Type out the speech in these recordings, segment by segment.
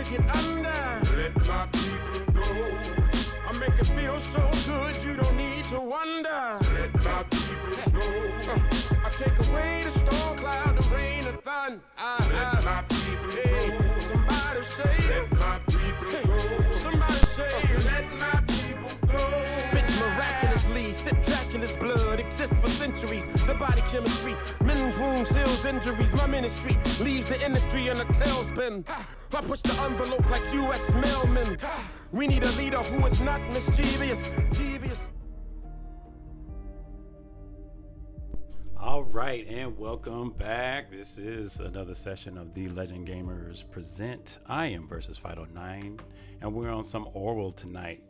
get under. Let my people go. I make it feel so good, you don't need to wonder. Let my people go. I take away the storm cloud, the rain, the thunder. Let my people go. Somebody say, let my people go. Somebody say, let my people go. Spit miraculously, sip Dracula's blood, exists for centuries. The body chemistry, men's wounds, heals injuries. My ministry leaves the industry in a tailspin. I push the envelope like U.S. mailmen. We need a leader who is not mischievous. All right, and welcome back. This is another session of the Legend Gamers Present. I am Versus 509, and we're on some Orwell tonight.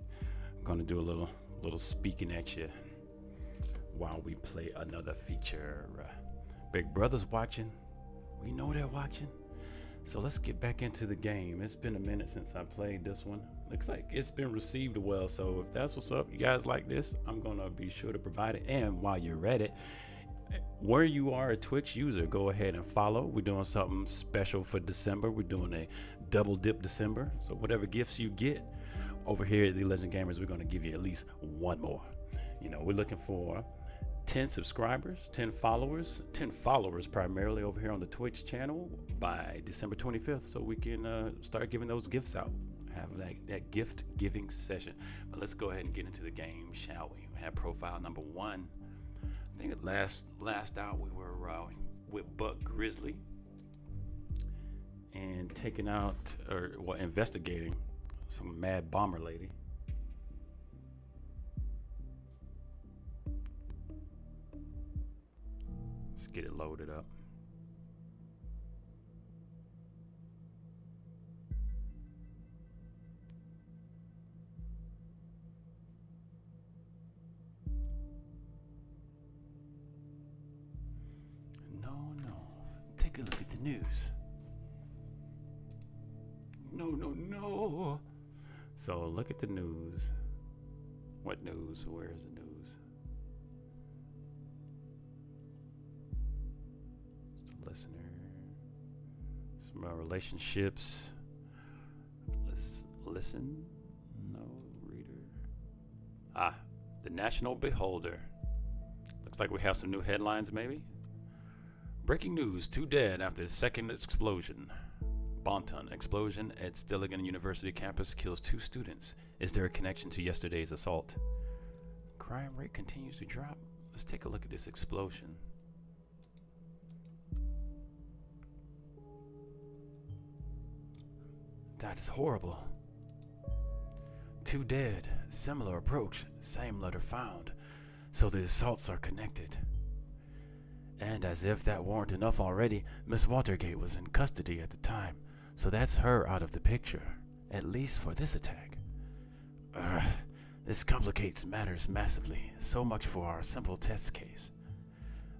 I'm going to do a little speaking at you while we play another feature. Big Brother's watching. We know they're watching. So let's get back into the game. It's been a minute since I played this one. Looks like it's been received well. So if that's what's up, you guys like this, I'm going to be sure to provide it. And while you're at it, where you are a Twitch user, go ahead and follow. We're doing something special for December. We're doing a double dip December. So whatever gifts you get over here at the Legend Gamers, we're going to give you at least one more. You know, we're looking for 10 subscribers, 10 followers primarily over here on the Twitch channel by December 25th, so we can start giving those gifts out, have that gift giving session. But let's go ahead and get into the game, shall we? We have profile number 1. I think last out we were with Buck Grizzly and taking out, investigating some mad bomber lady. Let's get it loaded up. No. Take a look at the news. No. So look at the news. What news? Where is the news? Listener, some relationships. Let's listen. No reader. The National Beholder. Looks like we have some new headlines, maybe. Breaking news: 2 dead after the second explosion. Bonton explosion at Stilligan University campus kills 2 students. Is there a connection to yesterday's assault? Crime rate continues to drop. Let's take a look at this explosion. That is horrible. 2 dead, similar approach, same letter found. So the assaults are connected. And as if that weren't enough already, Miss Watergate was in custody at the time. So that's her out of the picture, at least for this attack. This complicates matters massively. So much for our simple test case.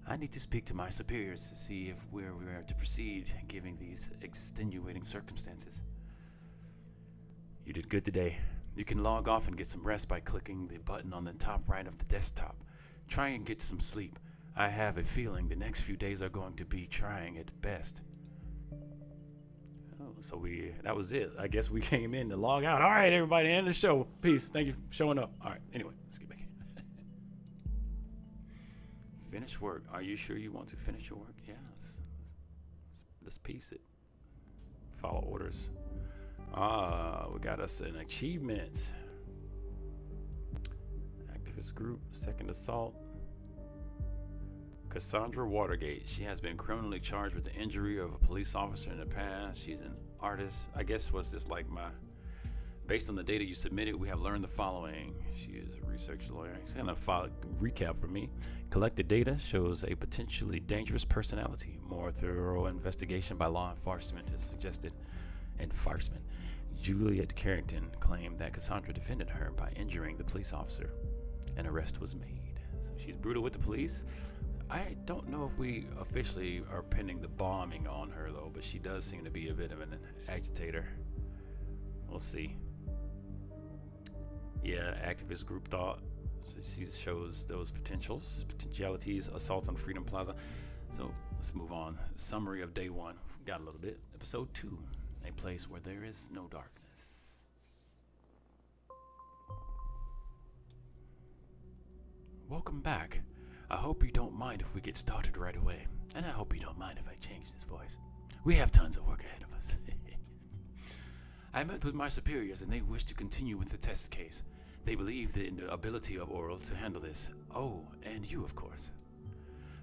I need to speak to my superiors to see if we're to proceed given these extenuating circumstances. You did good today. You can log off and get some rest by clicking the button on the top right of the desktop. Try and get some sleep. I have a feeling the next few days are going to be trying at best. Oh, so that was it. I guess we came in to log out. All right, everybody, end the show. Peace. Thank you for showing up. All right, anyway, let's get back in. Finish work. Are you sure you want to finish your work? Yeah, let's piece it. Follow orders. We got us an achievement. Activist group, second assault. Cassandra Watergate. She has been criminally charged with the injury of a police officer in the past. She's an artist. I guess was this like based on the data you submitted, we have learned the following. She is a research lawyer. She's gonna recap for me. Collected data shows a potentially dangerous personality. More thorough investigation by law enforcement has suggested enforcement. Juliet Carrington claimed that Cassandra defended her by injuring the police officer. An arrest was made. So she's brutal with the police. I don't know if we officially are pinning the bombing on her though, but she does seem to be a bit of an agitator. We'll see. Yeah, activist group thought. So she shows those potentialities, assaults on Freedom Plaza. So let's move on. Summary of day 1. Got a little bit. Episode 2. a place where there is no darkness. Welcome back. I hope you don't mind if we get started right away. And I hope you don't mind if I change this voice. We have tons of work ahead of us. I met with my superiors and they wish to continue with the test case. They believe in the ability of Orwell to handle this. Oh, and you, of course.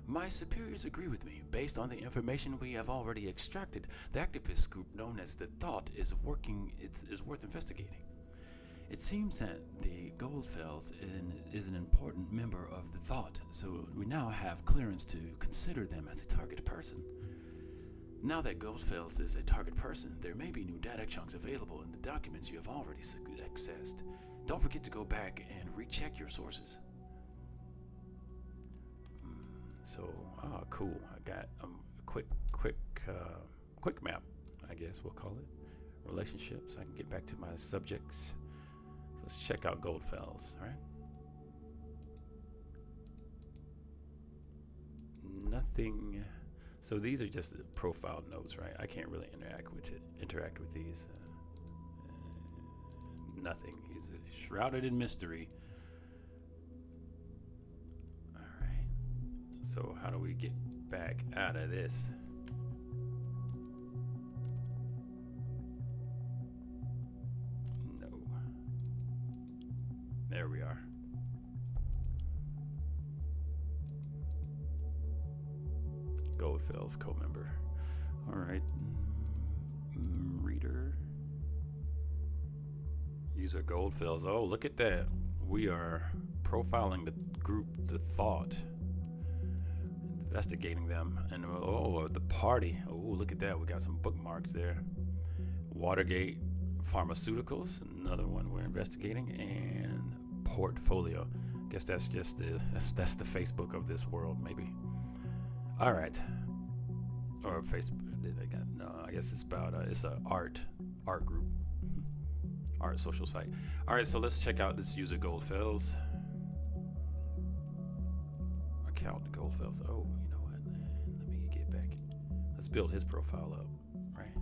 My superiors agree with me. Based on the information we have already extracted, the activist group known as the Thought is worth investigating. It seems that the Goldfells is an important member of the Thought, so we now have clearance to consider them as a target person. Now that Goldfells is a target person, there may be new data chunks available in the documents you have already accessed. Don't forget to go back and recheck your sources. Cool. I got a quick map, I guess we'll call it. Relationships. I can get back to my subjects. So let's check out Goldfells, all right? Nothing. So these are just the profile notes, right? I can't really interact with these. Nothing. He's shrouded in mystery. All right. So how do we get back out of this? No. There we are. Goldfells co-member. All right. Reader. User Goldfells. Oh, look at that. We are profiling the group, the Thought. Investigating them. And oh, the party. Oh, look at that. We got some bookmarks there. Watergate Pharmaceuticals. Another one we're investigating. And Portfolio. Guess that's just that's the Facebook of this world, maybe. All right. Or Facebook. No, I guess it's about it's a art group. Art social site. All right, so let's check out this user Goldfells account. Goldfells. Oh, you know what? Let me get back. Let's build his profile up, right?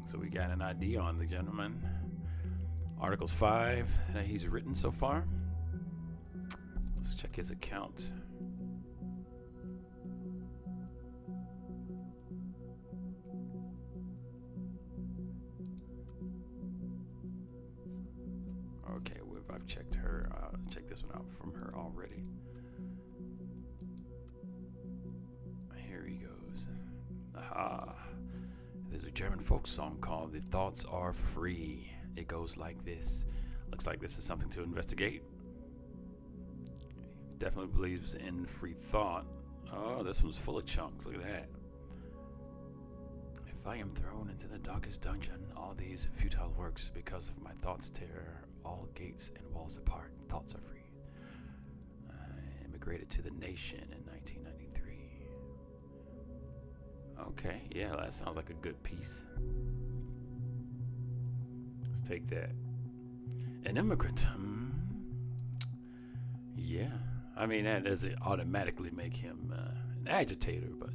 So we got an ID on the gentleman. Articles 5 that he's written so far. Let's check his account. Okay, well, I've checked her. Check this one out from her already. Here he goes. Aha. There's a German folk song called "The Thoughts Are Free." It goes like this. Looks like this is something to investigate. Definitely believes in free thought. Oh, this one's full of chunks. Look at that. If I am thrown into the darkest dungeon, all these futile works because of my thoughts tear all gates and walls apart. Thoughts are free. I immigrated to the nation in 1993. Okay, yeah, that sounds like a good piece. Let's take that. An immigrant. Yeah. I mean, that doesn't automatically make him an agitator, but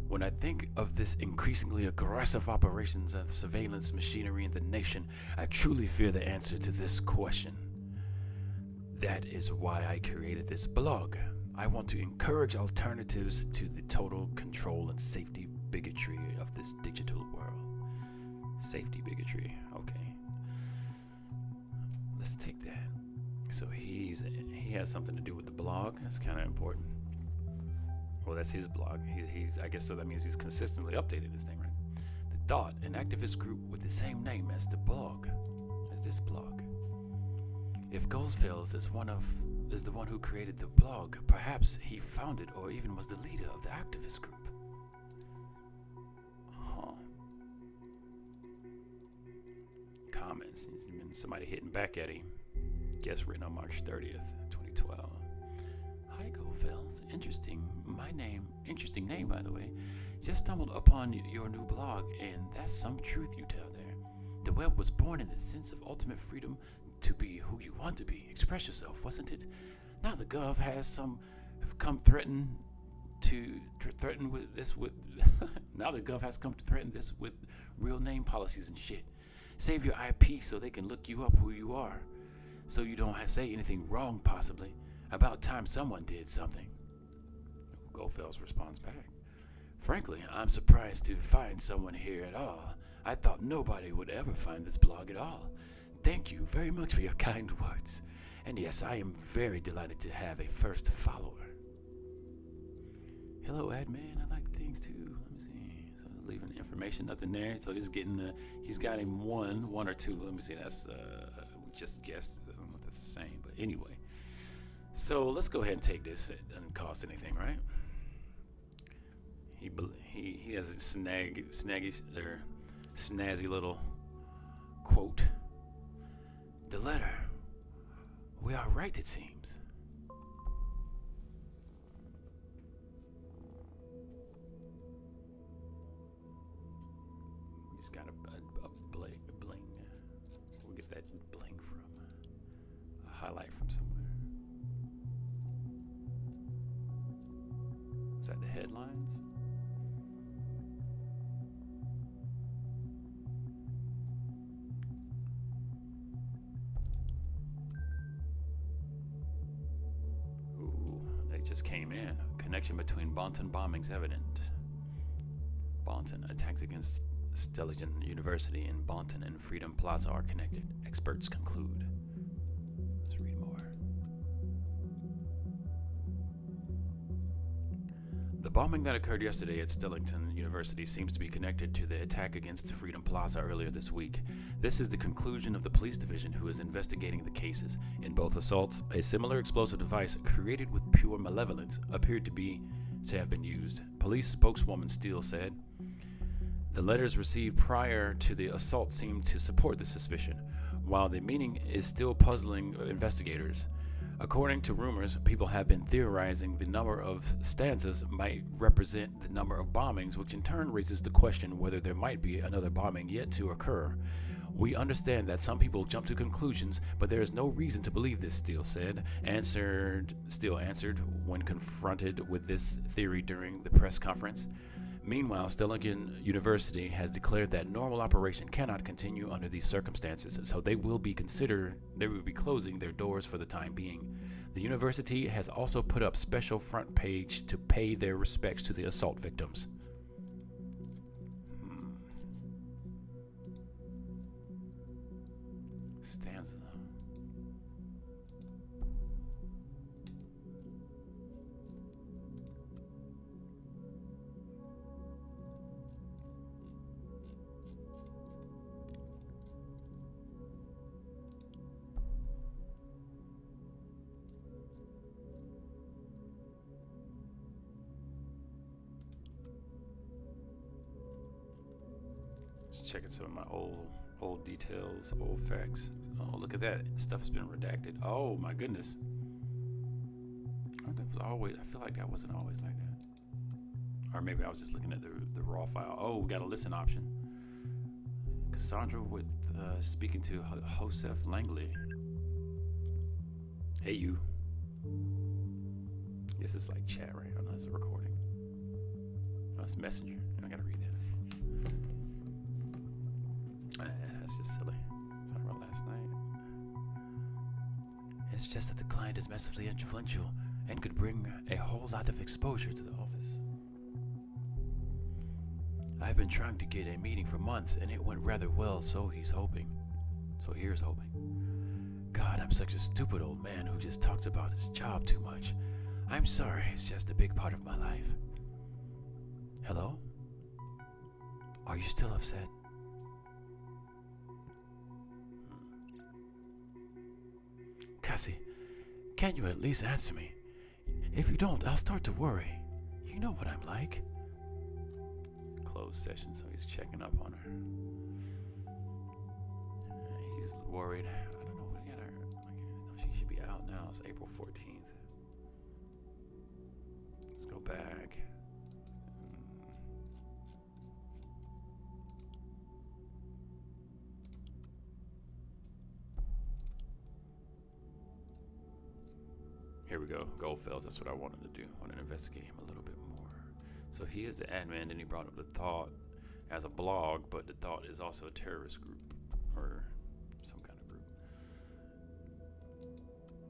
when I think of this increasingly aggressive operations of surveillance machinery in the nation, I truly fear the answer to this question. That is why I created this blog. I want to encourage alternatives to the total control and safety bigotry of this digital world. Safety bigotry, okay. Let's take that. So he has something to do with the blog. That's kind of important. Well, that's his blog. I guess so. That means he's consistently updating this thing, right? The Thought, an activist group with the same name as the blog, as this blog. If Goldfells is the one who created the blog, perhaps he founded or even was the leader of the activist group. Huh. Comments. Somebody hitting back at him. Guest written on March 30th, 2012. Hi, Goldfells. Interesting name, by the way. Just stumbled upon your new blog, and that's some truth you tell there. The web was born in the sense of ultimate freedom to be who you want to be. Express yourself, wasn't it? Now the Gov has have come threaten with this with now the gov has come to threaten this with real name policies and shit. Save your IP so they can look you up who you are, so you don't have to say anything wrong possibly. About time someone did something. Goldfels responds back. Frankly, I'm surprised to find someone here at all. I thought nobody would ever find this blog at all. Thank you very much for your kind words. And yes, I am very delighted to have a first follower. Hello, admin. I like things too. Let me see. So leaving information, nothing there. So he's getting, he's got him one or two. Let me see. That's, we just guessed. I don't know if that's the same, but anyway. So let's go ahead and take this. It doesn't cost anything, right? He has a snazzy little quote. The letter. We are right, it seems. We just got a bling. We'll get that bling from a highlight from somewhere. Is that the headlines? Just came in. Connection between Bonton bombings evident. Bonton attacks against Stellingen University in Bonton and Freedom Plaza are connected. Experts conclude. Let's read more. The bombing that occurred yesterday at Stellingen University seems to be connected to the attack against Freedom Plaza earlier this week. This is the conclusion of the police division, who is investigating the cases. In both assaults, a similar explosive device created with pure malevolence appeared to have been used. Police spokeswoman Steele said, "The letters received prior to the assault seem to support the suspicion, while the meaning is still puzzling investigators. According to rumors, people have been theorizing the number of stanzas might represent the number of bombings, which in turn raises the question whether there might be another bombing yet to occur. We understand that some people jump to conclusions, but there is no reason to believe this," Steele said. Steele answered when confronted with this theory during the press conference. Meanwhile, Stellingen University has declared that normal operation cannot continue under these circumstances, so they will be closing their doors for the time being. The university has also put up special front page to pay their respects to the assault victims. Stanza. Checking some of my old details, old facts. Oh, look at that. Stuff's been redacted. Oh my goodness. I feel like that wasn't always like that. Or maybe I was just looking at the raw file. Oh, we got a listen option. Cassandra with speaking to Joseph Langley. Hey you. Guess it's like chat, right? I don't know, it's a recording. Oh, it's Messenger. I gotta read that. That's just silly. Talking about last night. It's just that the client is massively influential and could bring a whole lot of exposure to the office. I've been trying to get a meeting for months and it went rather well, so here's hoping. God, I'm such a stupid old man who just talks about his job too much. I'm sorry, it's just a big part of my life. Hello? Are you still upset? Cassie, can't you at least answer me? If you don't, I'll start to worry. You know what I'm like. Closed session, so he's checking up on her. He's worried. I don't know what he got her. She should be out now. It's April 14th. Let's go back. Here we go. Goldfells. That's what I wanted to do. I wanted to investigate him a little bit more. So he is the admin, and he brought up the Thought as a blog, but the Thought is also a terrorist group or some kind of group.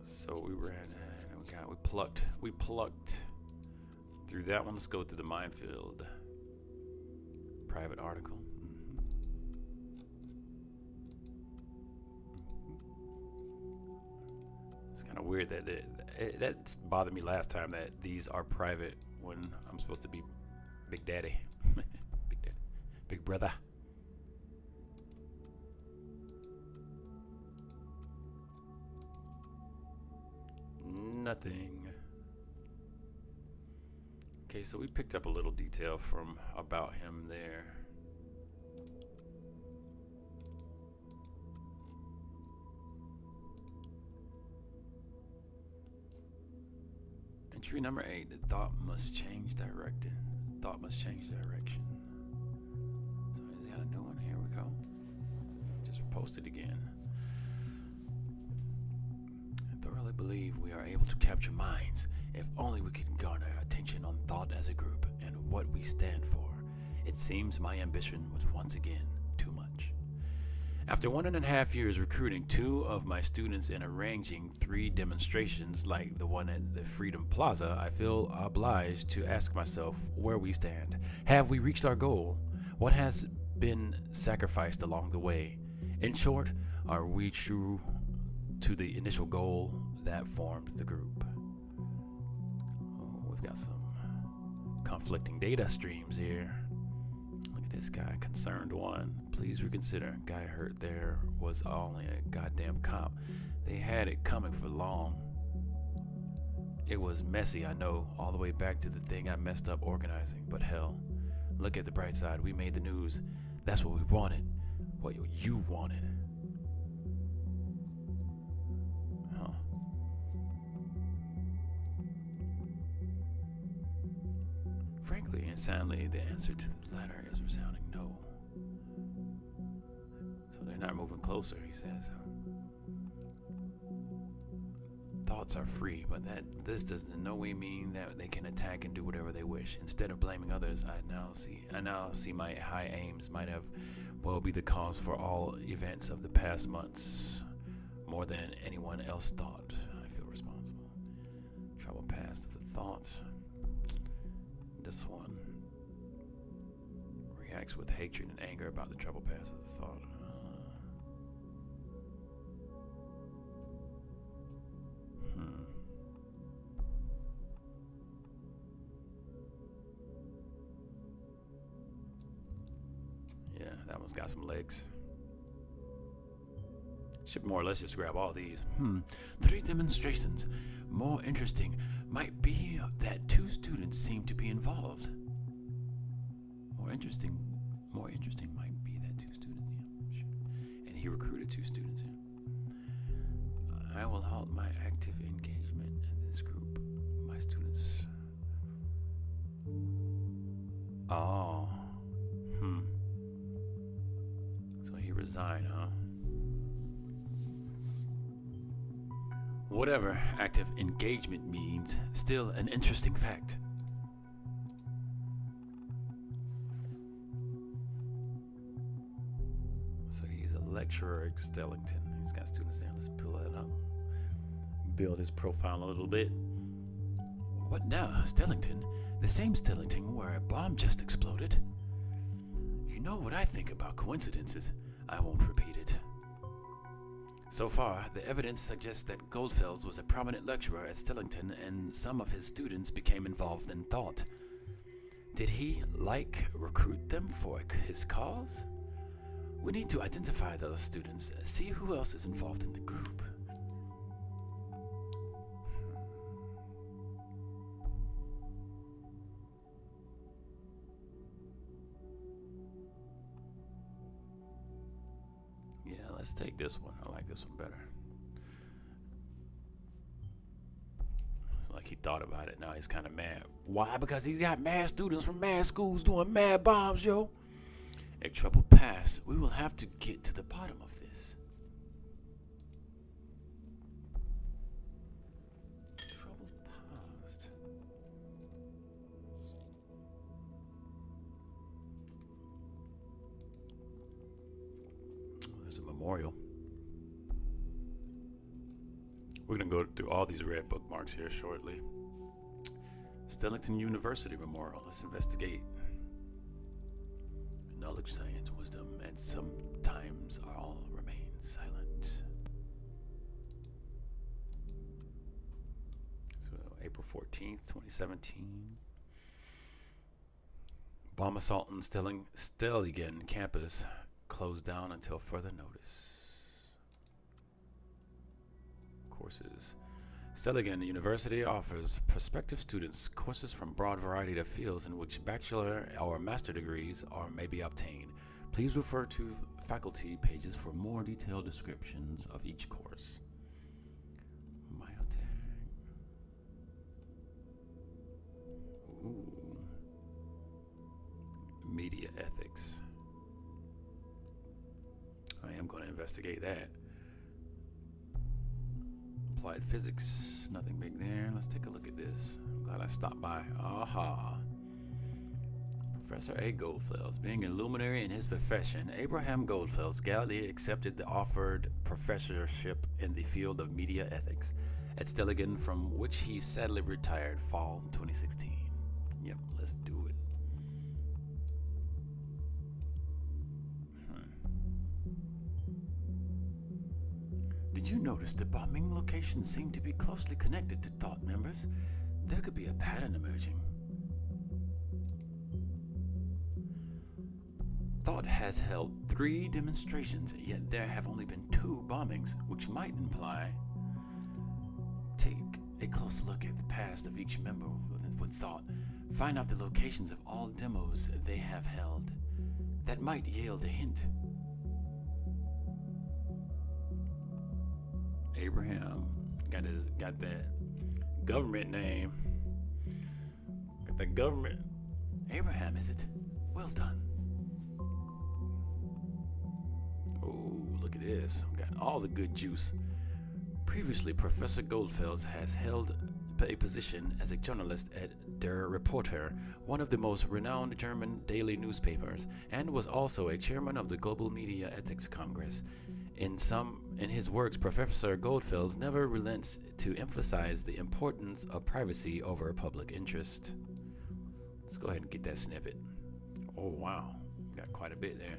So we ran and we plucked through that one. Let's go through the minefield. Private article. It's kind of weird that bothered me last time that these are private when I'm supposed to be Big Daddy. Big Daddy. Big brother. Nothing. Okay, so we picked up a little detail from about him there. Entry number 8, the thought must change direction. Thought must change direction. So he's got a new one. Here we go. Just posted again. I thoroughly believe we are able to capture minds if only we can garner attention on thought as a group and what we stand for. It seems my ambition was once again too much. After 1.5 years recruiting 2 of my students and arranging 3 demonstrations like the one at the Freedom Plaza, I feel obliged to ask myself where we stand. Have we reached our goal? What has been sacrificed along the way? In short, are we true to the initial goal that formed the group? Oh, we've got some conflicting data streams here. Look at this guy, concerned one. Please reconsider. Guy hurt there was only a goddamn cop. They had it coming for long. It was messy, I know, all the way back to the thing I messed up organizing. But hell, look at the bright side. We made the news. That's what we wanted. What you wanted. Huh. Frankly and sadly, the answer to the latter is resounding no. So they're not moving closer, he says. Thoughts are free, but this does in no way mean that they can attack and do whatever they wish. Instead of blaming others, I now see my high aims might have well be the cause for all events of the past months, more than anyone else thought. I feel responsible. Troubled past of the thoughts. This one reacts with hatred and anger about the troubled past of the thought. Yeah, that one's got some legs. Should more or less just grab all these. 3 demonstrations. More interesting might be that 2 students seem to be involved. More interesting might be that 2 students. Yeah, sure. And he recruited 2 students. Yeah. I will halt my active engagement in this group. My students. Oh. So he resigned, huh? Whatever active engagement means, still an interesting fact. So he's a lecturer at Stellington. He's got students there. Let's pull that up. Build his profile a little bit. What now, Stellington? The same Stellington where a bomb just exploded? You know what I think about coincidences. I won't repeat it. So far, the evidence suggests that Goldfells was a prominent lecturer at Stellington and some of his students became involved in thought. Did he, recruit them for his cause? We need to identify those students, see who else is involved in the group. Yeah, let's take this one. I like this one better. It's like he thought about it. Now he's kind of mad. Why? Because he's got mad students from mad schools doing mad bombs, yo. A troubled past. We will have to get to the bottom of this. Troubled Memorial. We're going to go through all these red bookmarks here shortly. Stellington University Memorial. Let's investigate. Knowledge, science, wisdom, and sometimes all remain silent. So, April 14th, 2017. Bomb assault on Stellingen campus closed down until further notice. Courses. Stellingen University offers prospective students courses from a broad variety of fields in which bachelor or master degrees may be obtained. Please refer to faculty pages for more detailed descriptions of each course. Biotech. Ooh. Media ethics. I am going to investigate that. Applied physics, nothing big there. Let's take a look at this. I'm glad I stopped by. Aha. Professor A. Goldfels. Being a luminary in his profession, Abraham Goldfels gallantly accepted the offered professorship in the field of media ethics at Stellingen, from which he sadly retired fall 2016. Yep, let's do it. Did you notice the bombing locations seem to be closely connected to thought members? There could be a pattern emerging. Thought has held 3 demonstrations, yet there have only been 2 bombings, which might imply. Take a close look at the past of each member with Thought. Find out the locations of all demos they have held. That might yield a hint. Abraham got that government name. Got that government. Abraham, is it? Well done. Oh, look at this. Got all the good juice. Previously, Professor Goldfels has held a position as a journalist at Der Reporter, one of the most renowned German daily newspapers, and was also a chairman of the Global Media Ethics Congress. In his works, Professor Goldfels never relents to emphasize the importance of privacy over public interest. Let's go ahead and get that snippet. Oh wow, got quite a bit there.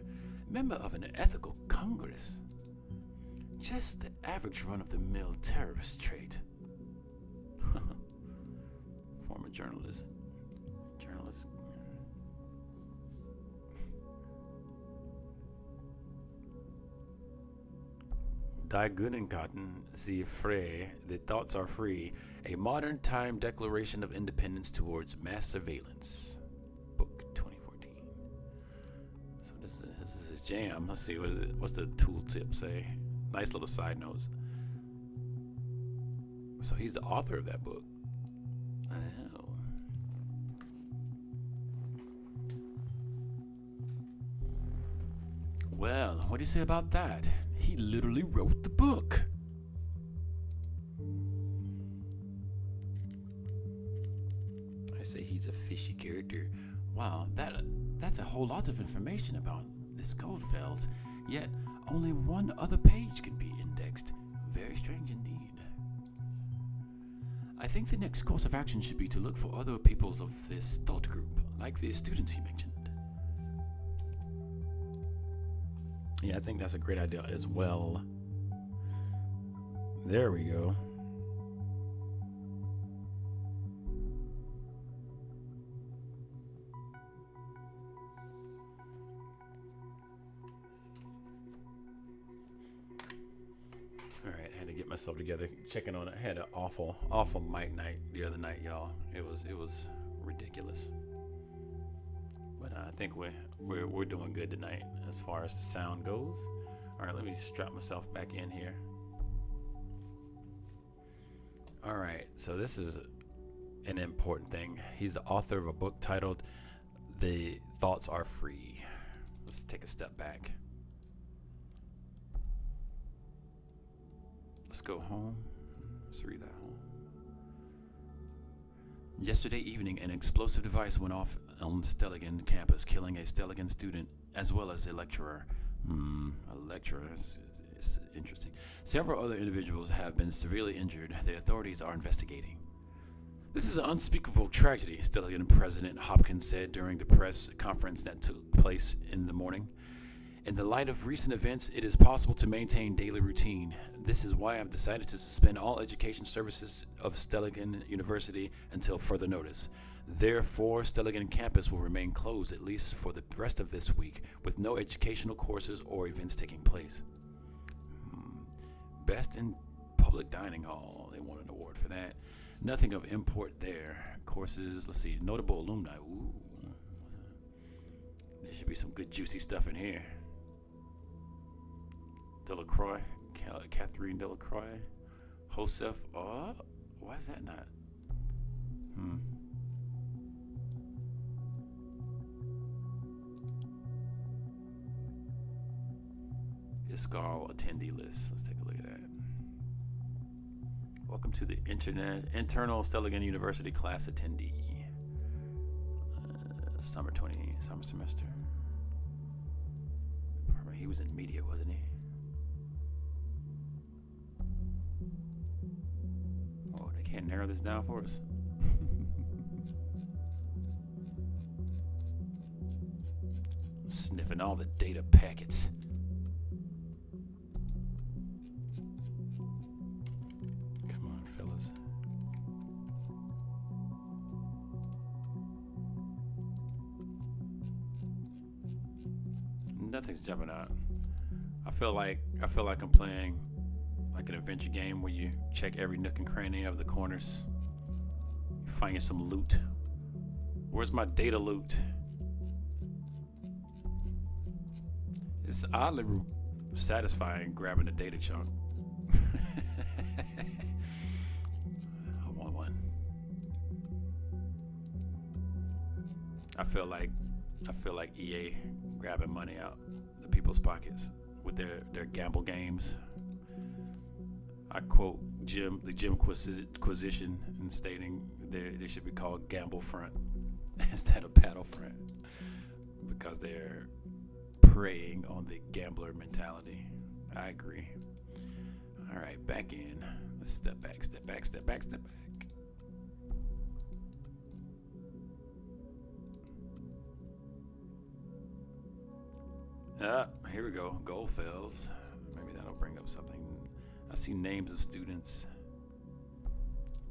Member of an ethical congress. Just the average run-of-the-mill terrorist trait. Former journalist. Die Gunenkarten, Sie frei, The Thoughts Are Free, a modern time declaration of independence towards mass surveillance. Book 2014. So this is his jam. Let's see, what is it? What's the tooltip say? Nice little side notes. So he's the author of that book. Oh. Well, what do you say about that? He literally wrote the book. I say he's a fishy character. Wow, that's a whole lot of information about this Goldfels, yet only one other page can be indexed. Very strange indeed. I think the next course of action should be to look for other peoples of this thought group, like the students he mentioned. Yeah, I think that's a great idea as well. There we go. All right, I had to get myself together. Checking on it. I had an awful mic night the other night, y'all. It was ridiculous. But I think we're doing good tonight as far as the sound goes. All right, let me strap myself back in here. All right, so this is an important thing. He's the author of a book titled The Thoughts Are Free. Let's take a step back. Let's go home. Let's read that home. Yesterday evening, an explosive device went off on Stellingen campus, killing a Stellingen student as well as a lecturer. A lecturer. It's interesting. Several other individuals have been severely injured. The authorities are investigating. This is an unspeakable tragedy, Stelligan President Hopkins said during the press conference that took place in the morning. In the light of recent events, it is possible to maintain daily routine. This is why I've decided to suspend all education services of Stelligan University until further notice. Therefore, Stelligan campus will remain closed at least for the rest of this week, with no educational courses or events taking place. Best in public dining hall. They won an award for that. Nothing of import there. Courses, let's see, notable alumni. Ooh. There should be some good juicy stuff in here. Delacroix, Catherine Delacroix, Joseph. Oh, why is that not? ISCAL attendee list. Let's take a look at that. Welcome to the internal Stelligan University class attendee. Summer semester. He was in media, wasn't he? Oh, they can't narrow this down for us. Sniffing all the data packets. Come on, fellas. Nothing's jumping out. I feel like I'm playing like an adventure game where you check every nook and cranny of the corners. You find some loot. Where's my data loot? It's oddly satisfying grabbing a data chunk. I want one. I feel like EA grabbing money out the people's pockets with their gamble games. I quote the Jim Quisition in stating they should be called Gamble Front instead of Battlefront because they're preying on the gambler mentality. I agree. All right, back in. Let's step back. Here we go. Goldfells. Maybe that'll bring up something. I see names of students.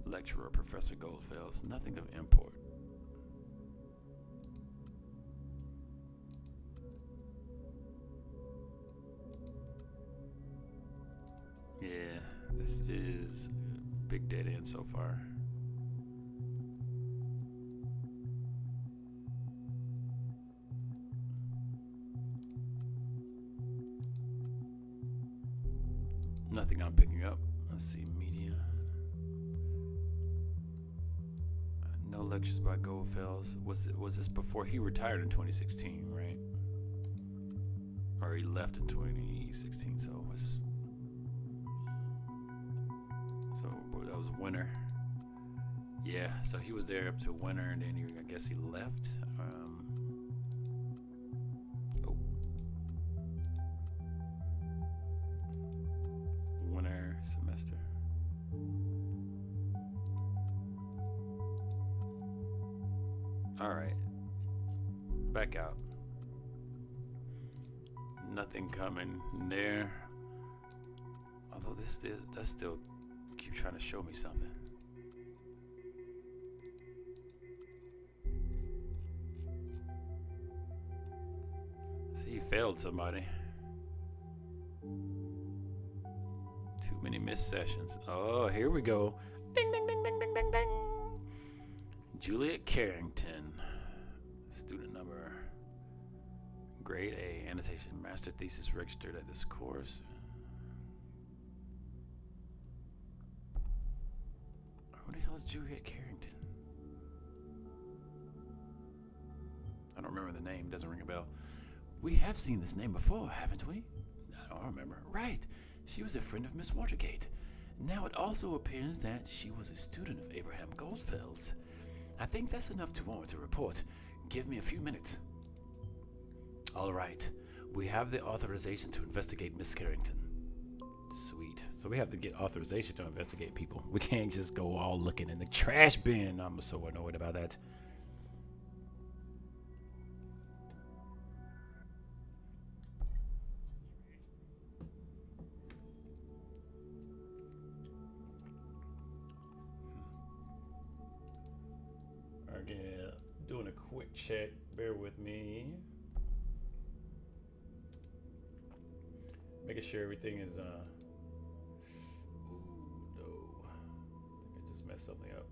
Lecturer, Professor Goldfells. Nothing of import. Yeah, this is a big dead end so far. Nothing I'm picking up. Let's see, media. No lectures by Goldfells. Was this before he retired in 2016, right? Or he left in 2016, so it was. So that was winter. Yeah, so he was there up to winter, and then I guess he left. Winter semester. All right, back out. Nothing coming there. Although this does still keep trying to show me something. See, he failed somebody. Too many missed sessions. Oh, here we go. Ding, ding, ding, ding, ding, ding, ding. Juliet Carrington. Student number. Grade A. Annotation. Master thesis registered at this course. Who the hell is Juliet Carrington? I don't remember the name. Doesn't ring a bell. We have seen this name before, haven't we? I don't remember. Right. She was a friend of Miss Watergate. Now it also appears that she was a student of Abraham Goldfeld's. I think that's enough to warrant a report. Give me a few minutes. All right. We have the authorization to investigate Miss Carrington. Sweet. So we have to get authorization to investigate people. We can't just go all looking in the trash bin. I'm so annoyed about that. Again, doing a quick check. Bear with me. Making sure everything is ooh, no. I think I just messed something up.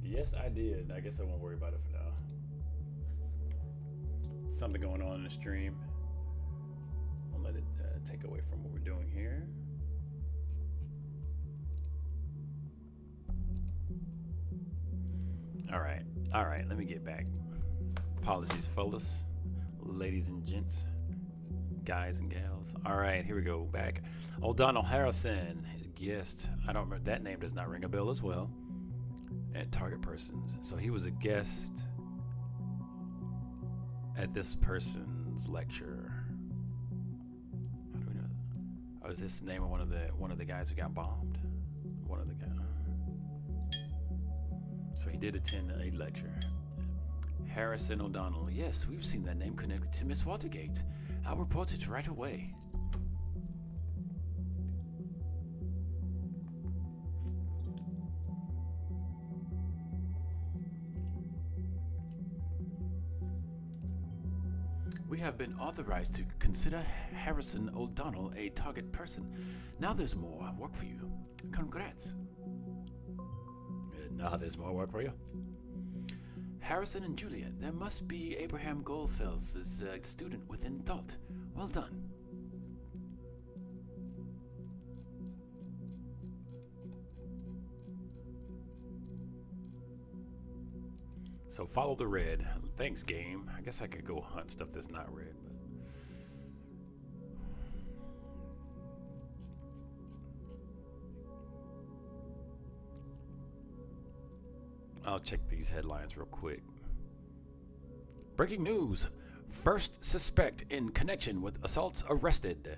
Yes, I did. I guess I won't worry about it for now. Something going on in the stream. I'll let it take away from what we're doing here. All right, let me get back. Apologies, fellas, ladies and gents, guys and gals. All right, here we go, back. O'Donnell Harrison, guest. I don't remember, that name does not ring a bell as well. And target persons. So he was a guest at this person's lecture. How do we know that? Oh, is this the name of one of the guys who got bombed? One of the guys. So he did attend a lecture. Harrison O'Donnell. Yes, we've seen that name connected to Miss Watergate. I'll report it right away. We have been authorized to consider Harrison O'Donnell a target person. Now there's more work for you. Congrats. Now there's more work for you. Harrison and Juliet. There must be Abraham Goldfels' student within thought. Well done. So follow the red. Thanks, game. I guess I could go hunt stuff that's not red, but I'll check these headlines real quick. Breaking news. First suspect in connection with assaults arrested.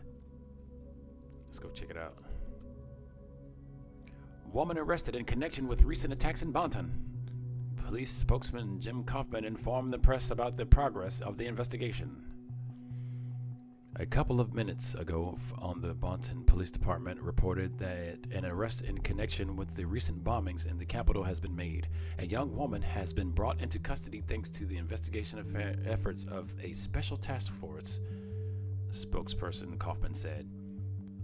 Let's go check it out. Woman arrested in connection with recent attacks in Bonton. Police spokesman Jim Kaufman informed the press about the progress of the investigation. A couple of minutes ago, on the Bonton Police Department reported that an arrest in connection with the recent bombings in the capital has been made. A young woman has been brought into custody thanks to the investigation efforts of a special task force, spokesperson Kaufman said.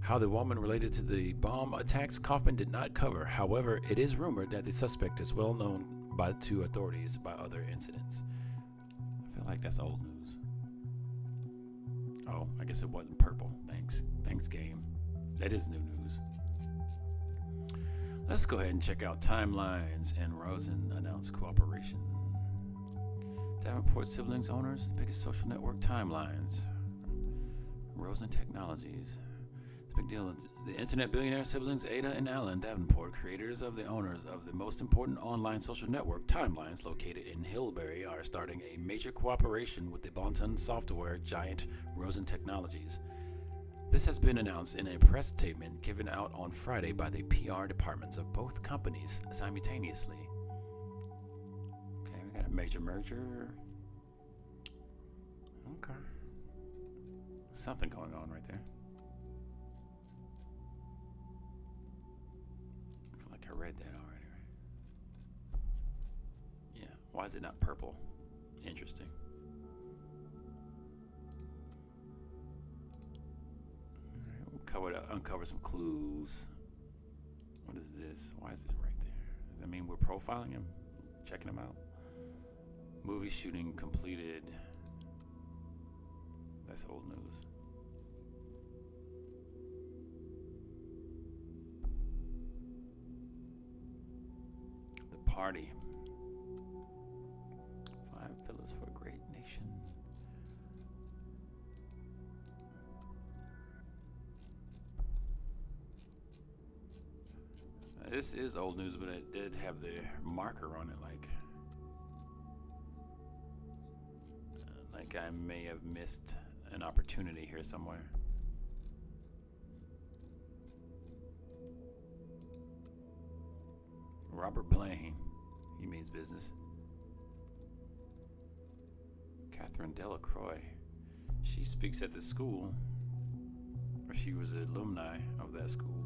How the woman related to the bomb attacks, Kaufman did not cover. However, it is rumored that the suspect is well known to authorities by other incidents. I feel like that's old news. Oh, I guess it wasn't purple. Thanks, game. That is new news. Let's go ahead and check out timelines. And Rosen announced cooperation. Davenport siblings owners, biggest social network timelines. Rosen Technologies. It's a big deal. The internet billionaire siblings Ada and Alan Davenport, creators of the owners of the most important online social network Timelines, located in Hillbury, are starting a major cooperation with the Bonton software giant Rosen Technologies. This has been announced in a press statement given out on Friday by the PR departments of both companies simultaneously. Okay, we got a major merger. Okay. Something going on right there. I read that already. Yeah, why is it not purple? Interesting. All right, we'll uncover some clues. What is this? Why is it right there? Does that mean we're profiling him? Checking him out? Movie shooting completed. That's old news. Party. 5 pillars for a great nation. this is old news, but it did have the marker on it, like I may have missed an opportunity here somewhere. Robert Blaine, he means business. Catherine Delacroix, she speaks at the school, or she was an alumni of that school.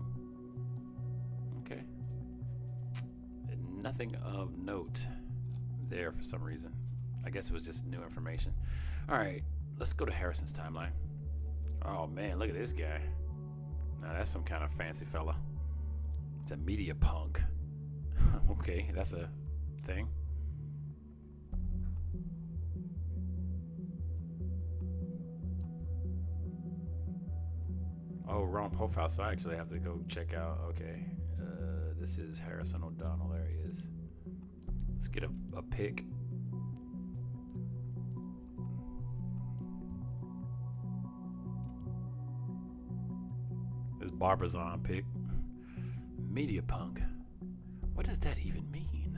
Okay. And nothing of note there for some reason. I guess it was just new information. All right, let's go to Harrison's timeline. Oh man, look at this guy. Now that's some kind of fancy fella. He's a media punk. Okay, that's a thing. Oh, wrong profile, so I actually have to go check out. Okay, this is Harrison O'Donnell. There he is. Let's get a pic. This Barbizon pic. Media punk. What does that even mean?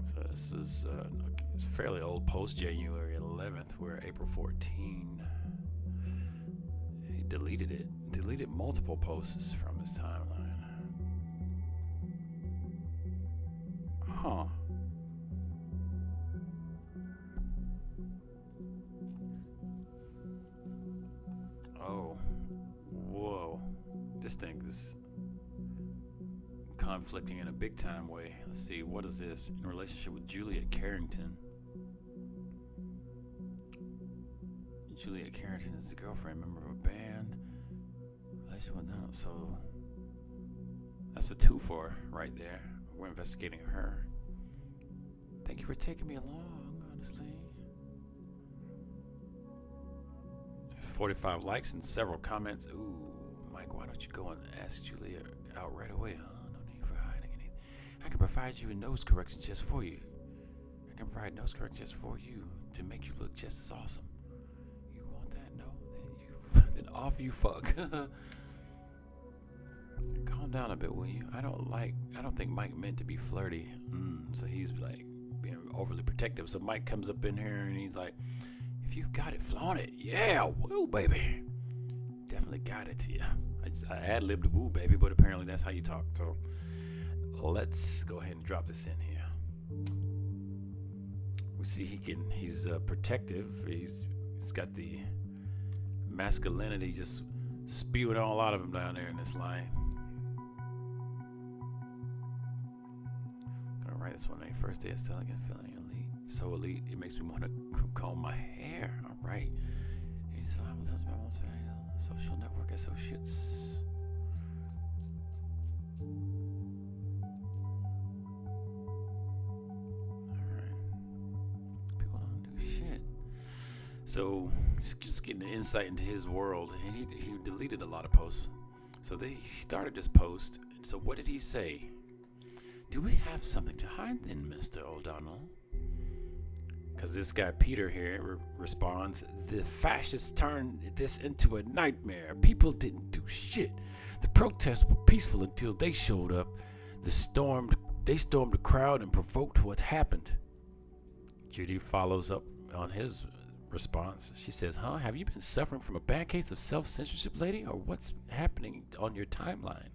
So this is a fairly old post, January 11th, where April 14, he deleted it. Deleted multiple posts from his timeline. Huh. Oh, whoa. This thing is conflicting in a big time way. Let's see, what is this? In relationship with Juliet Carrington. Juliet Carrington is the girlfriend, member of a band. Relationship with Donald. So that's a 2 for right there. We're investigating her. Thank you for taking me along, honestly. 45 likes and several comments. Ooh, Mike, why don't you go and ask Julia out right away, huh? No need for hiding anything. I can provide you a nose correction just for you. I can provide nose correction just for you to make you look just as awesome. You want that? No? Then off you fuck. Calm down a bit, will you? I don't think Mike meant to be flirty. So he's like being overly protective. So Mike comes up in here and he's like, if you've got it, flaunt it. Yeah, woo, baby. Definitely got it to you. I ad-libbed woo, baby, but apparently that's how you talk. So let's go ahead and drop this in here. We see he's protective. He's got the masculinity just spewing all out of him down there in this line. Gonna write this one name. First day is elegant, feeling elite. So elite, it makes me want to comb my hair. All right. Social network associates. People don't do shit. So just getting the insight into his world, and he deleted a lot of posts. So he started this post. So what did he say? Do we have something to hide then, Mr. O'Donnell? Because this guy Peter here responds, the fascists turned this into a nightmare. People didn't do shit. The protests were peaceful until they showed up. They stormed the crowd and provoked what happened. Judy follows up on his response. She says, huh? Have you been suffering from a bad case of self-censorship, lady? Or what's happening on your timeline?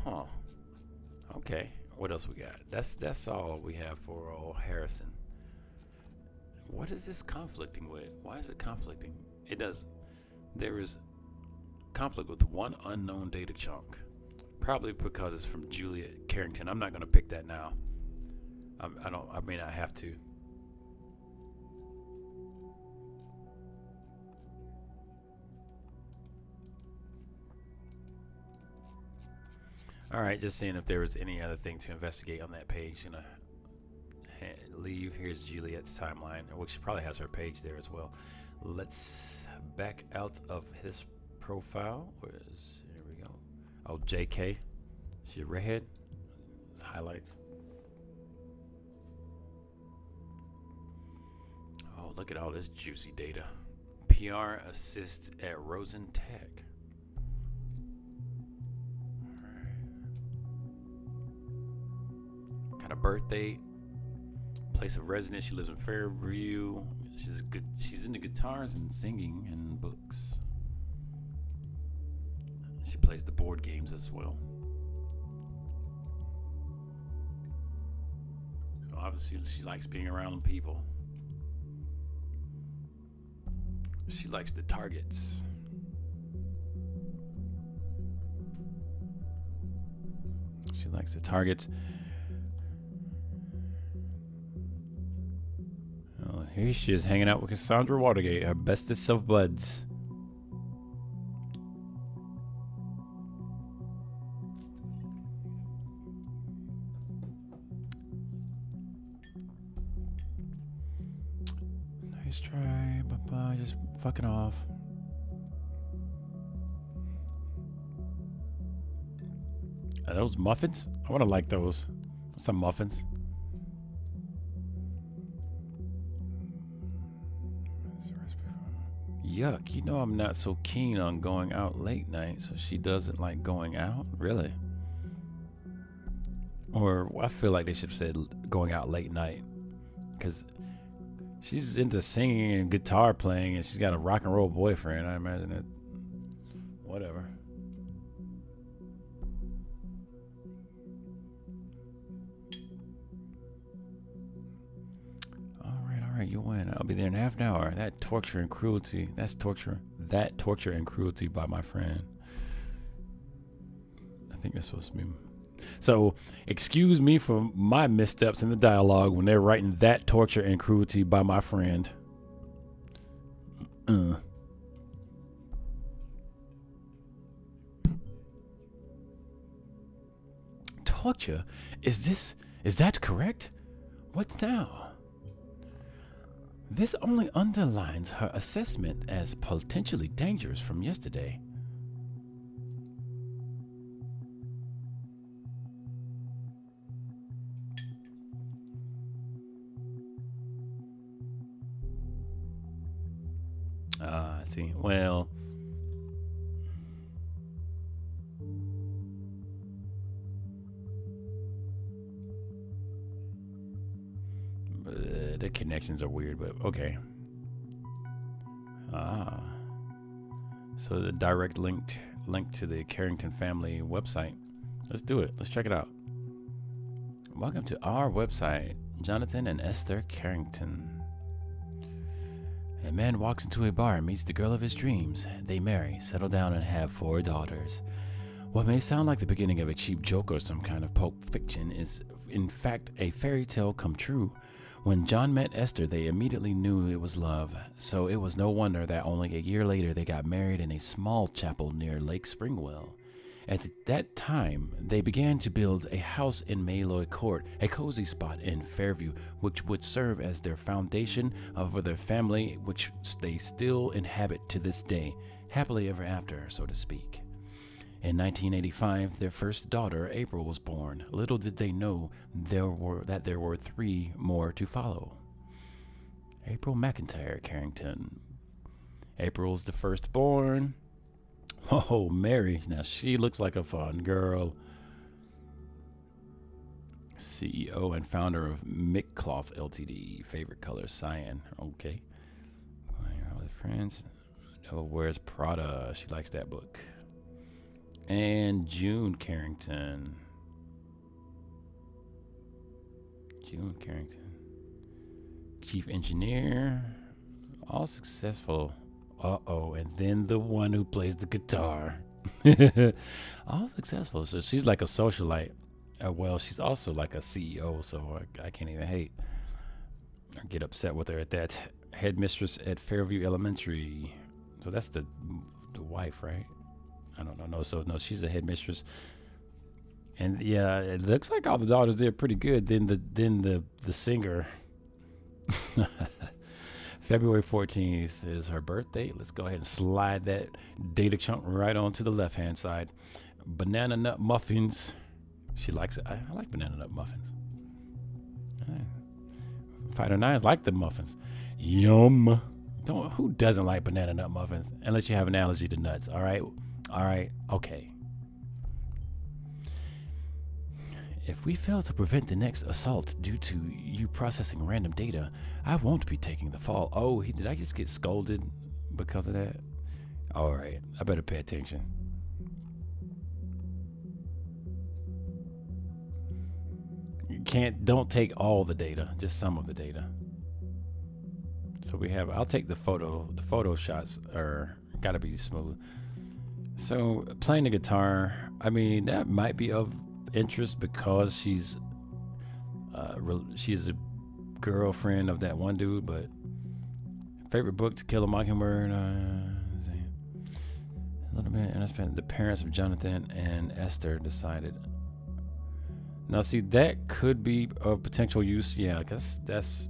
Huh. Okay. What else we got? That's all we have for old Harrison. What is this conflicting with? Why is it conflicting? It does. There is conflict with one unknown data chunk. Probably because it's from Juliet Carrington. I'm not going to pick that now. I may not have to. All right, just seeing if there was any other thing to investigate on that page. Gonna leave. Here's Juliet's timeline, which she probably has her page there as well. Let's back out of his profile. Here we go. Oh, JK. She a redhead? It's highlights. Oh, look at all this juicy data. PR assist at Rosen Tech. Got a birth date, place of residence. She lives in Fairview. She's good. She's into guitars and singing and books. She plays the board games as well. So obviously she likes being around people. She likes the targets. She likes the targets. Oh, here she is hanging out with Cassandra Watergate, her bestest of buds. Nice try, Papa. Just fucking off. Are those muffins? I want to like those. Some muffins. Yuck, you know I'm not so keen on going out late night, so she doesn't like going out? Really? Or I feel like they should have said going out late night, because she's into singing and guitar playing, and she's got a rock and roll boyfriend. I imagine it. Whatever. All right, you win. I'll be there in half an hour. That torture and cruelty. That's torture. That torture and cruelty by my friend. I think that's supposed to be. So, excuse me for my missteps in the dialogue when they're writing that torture and cruelty by my friend. Torture? Is that correct? What now? This only underlines her assessment as potentially dangerous from yesterday. I see. Well, the connections are weird, but okay. So the direct link to the Carrington family website. Let's do it. Let's check it out. Welcome to our website, Jonathan and Esther Carrington. A man walks into a bar and meets the girl of his dreams. They marry, settle down, and have 4 daughters. What may sound like the beginning of a cheap joke or some kind of pulp fiction is, in fact, a fairy tale come true. When John met Esther, they immediately knew it was love, so it was no wonder that only a year later they got married in a small chapel near Lake Springwell. At that time, they began to build a house in Malloy Court, a cozy spot in Fairview, which would serve as their foundation for their family, which they still inhabit to this day, happily ever after, so to speak. In 1985, their first daughter, April, was born. Little did they know there were 3 more to follow. April McIntyre Carrington. April's the firstborn. Oh, Mary. Now she looks like a fun girl. CEO and founder of McCloth Ltd. Favorite color cyan. Okay. With friends. Oh, where's Prada? She likes that book. And June Carrington. June Carrington. Chief engineer. All successful. Uh-oh. And then the one who plays the guitar. All successful. So she's like a socialite. Well, she's also like a CEO, so I can't even hate or get upset with her at that. Headmistress at Fairview Elementary. So that's the wife, right? I don't know. No, she's a headmistress. And yeah, it looks like all the daughters did pretty good. Then the singer. February 14th is her birthday. Let's go ahead and slide that data chunk right onto the left-hand side. Banana nut muffins. She likes it. I like banana nut muffins. Fighter 9 like the muffins. Yum. Who doesn't like banana nut muffins? Unless you have an allergy to nuts. All right. Okay. If we fail to prevent the next assault due to you processing random data, I won't be taking the fall. Oh, did I just get scolded because of that? All right, I better pay attention. Don't take all the data, just some of the data. So I'll take the photo shots are gotta be smooth. So playing the guitar, I mean, that might be of interest because she's a girlfriend of that one dude. But favorite book, To Kill a Mockingbird, a little bit, and I spent the parents of Jonathan and Esther decided. Now see, that could be of potential use. Yeah, because that's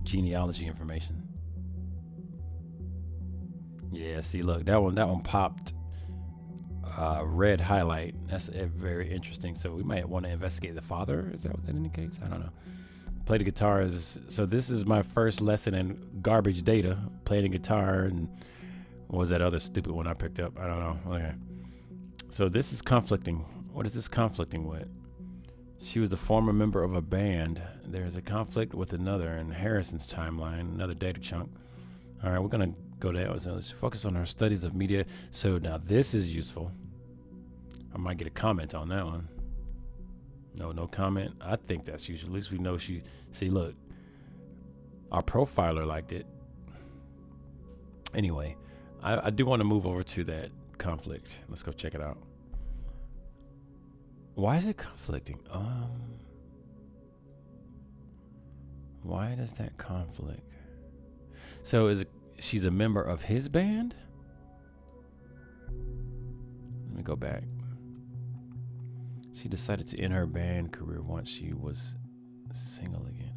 genealogy information. Yeah, see, look, that one popped red highlight. That's very interesting. So we might want to investigate the father. Is that what that indicates? I don't know. Play the guitar so this is my first lesson in garbage data. Playing the guitar, and what was that other stupid one I picked up? I don't know. Okay. So this is conflicting. What is this conflicting with? She was the former member of a band. There's a conflict with another in Harrison's timeline, another data chunk. All right, we're gonna go there. So let's focus on our studies of media. So now this is useful. I might get a comment on that one. No comment. I think that's useful. At least we know she. See, look, our profiler liked it. Anyway, I do want to move over to that conflict. Let's go check it out. Why is it conflicting? Why does that conflict? So she's a member of his band? Let me go back. She decided to end her band career once she was single again.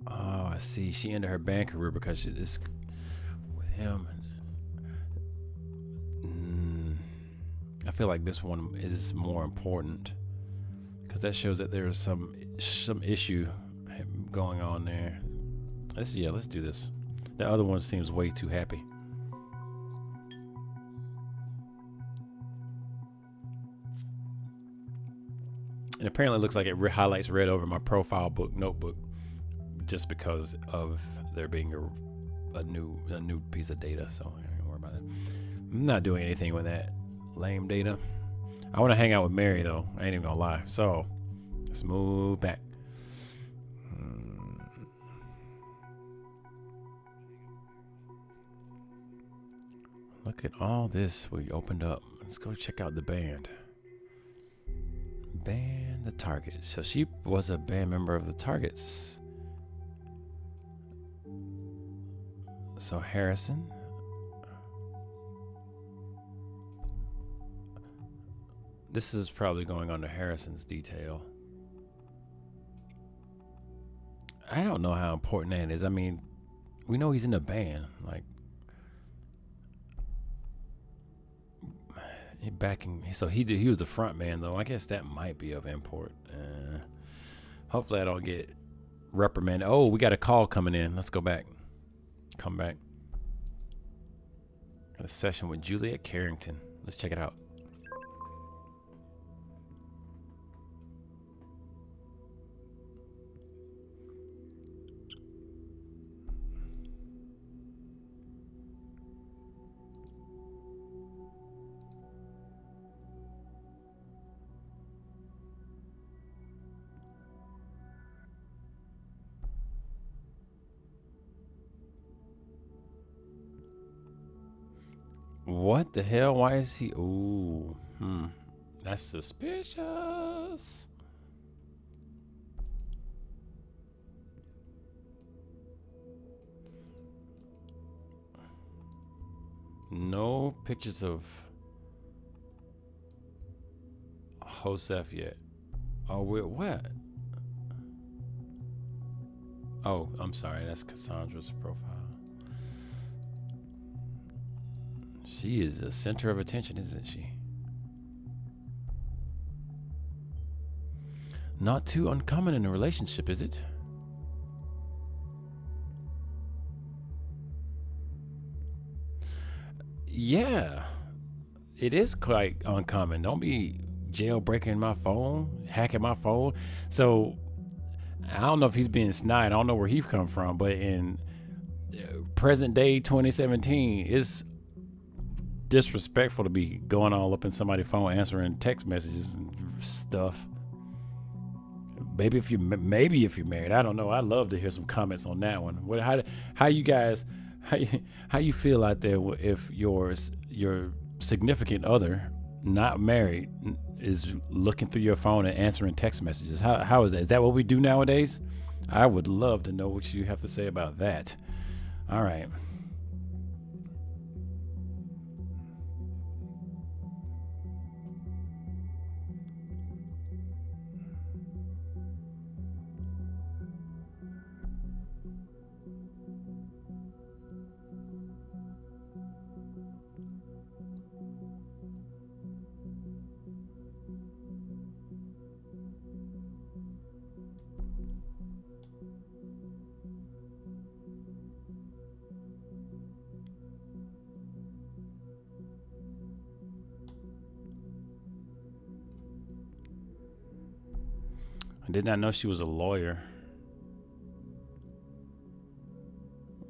Oh, I see. She ended her band career because it's with him. I feel like this one is more important because that shows that there's some issue going on there. Let's do this. The other one seems way too happy. And apparently it looks like it highlights red over my profile book notebook just because of there being a new piece of data. So I don't worry about it. I'm not doing anything with that lame data. I want to hang out with Mary though. I ain't even gonna lie. So let's move back. Look at all this we opened up. Let's go check out the band. Band the Targets. So she was a band member of the Targets. So Harrison. This is probably going on to Harrison's detail. I don't know how important that is. I mean, we know he's in a band. Like, so he was the front man though. I guess that might be of import. Hopefully I don't get reprimanded. Oh, we got a call coming in. Let's go back. Come back. Got a session with Juliet Carrington. Let's check it out. What the hell? Why is he? Ooh, that's suspicious. No pictures of Joseph yet. Oh, what? Oh, I'm sorry. That's Cassandra's profile. She is the center of attention, isn't she? Not too uncommon in a relationship, is it? Yeah, it is quite uncommon. Don't be jailbreaking my phone, hacking my phone. So I don't know if he's being snide. I don't know where he come from, but in present day 2017, it's disrespectful to be going all up in somebody's phone, answering text messages and stuff. Maybe if you're married, I don't know. I'd love to hear some comments on that one. How you guys, how you feel out there if your significant other, not married, is looking through your phone and answering text messages? How is that? Is that what we do nowadays? I would love to know what you have to say about that. All right. I did not know she was a lawyer.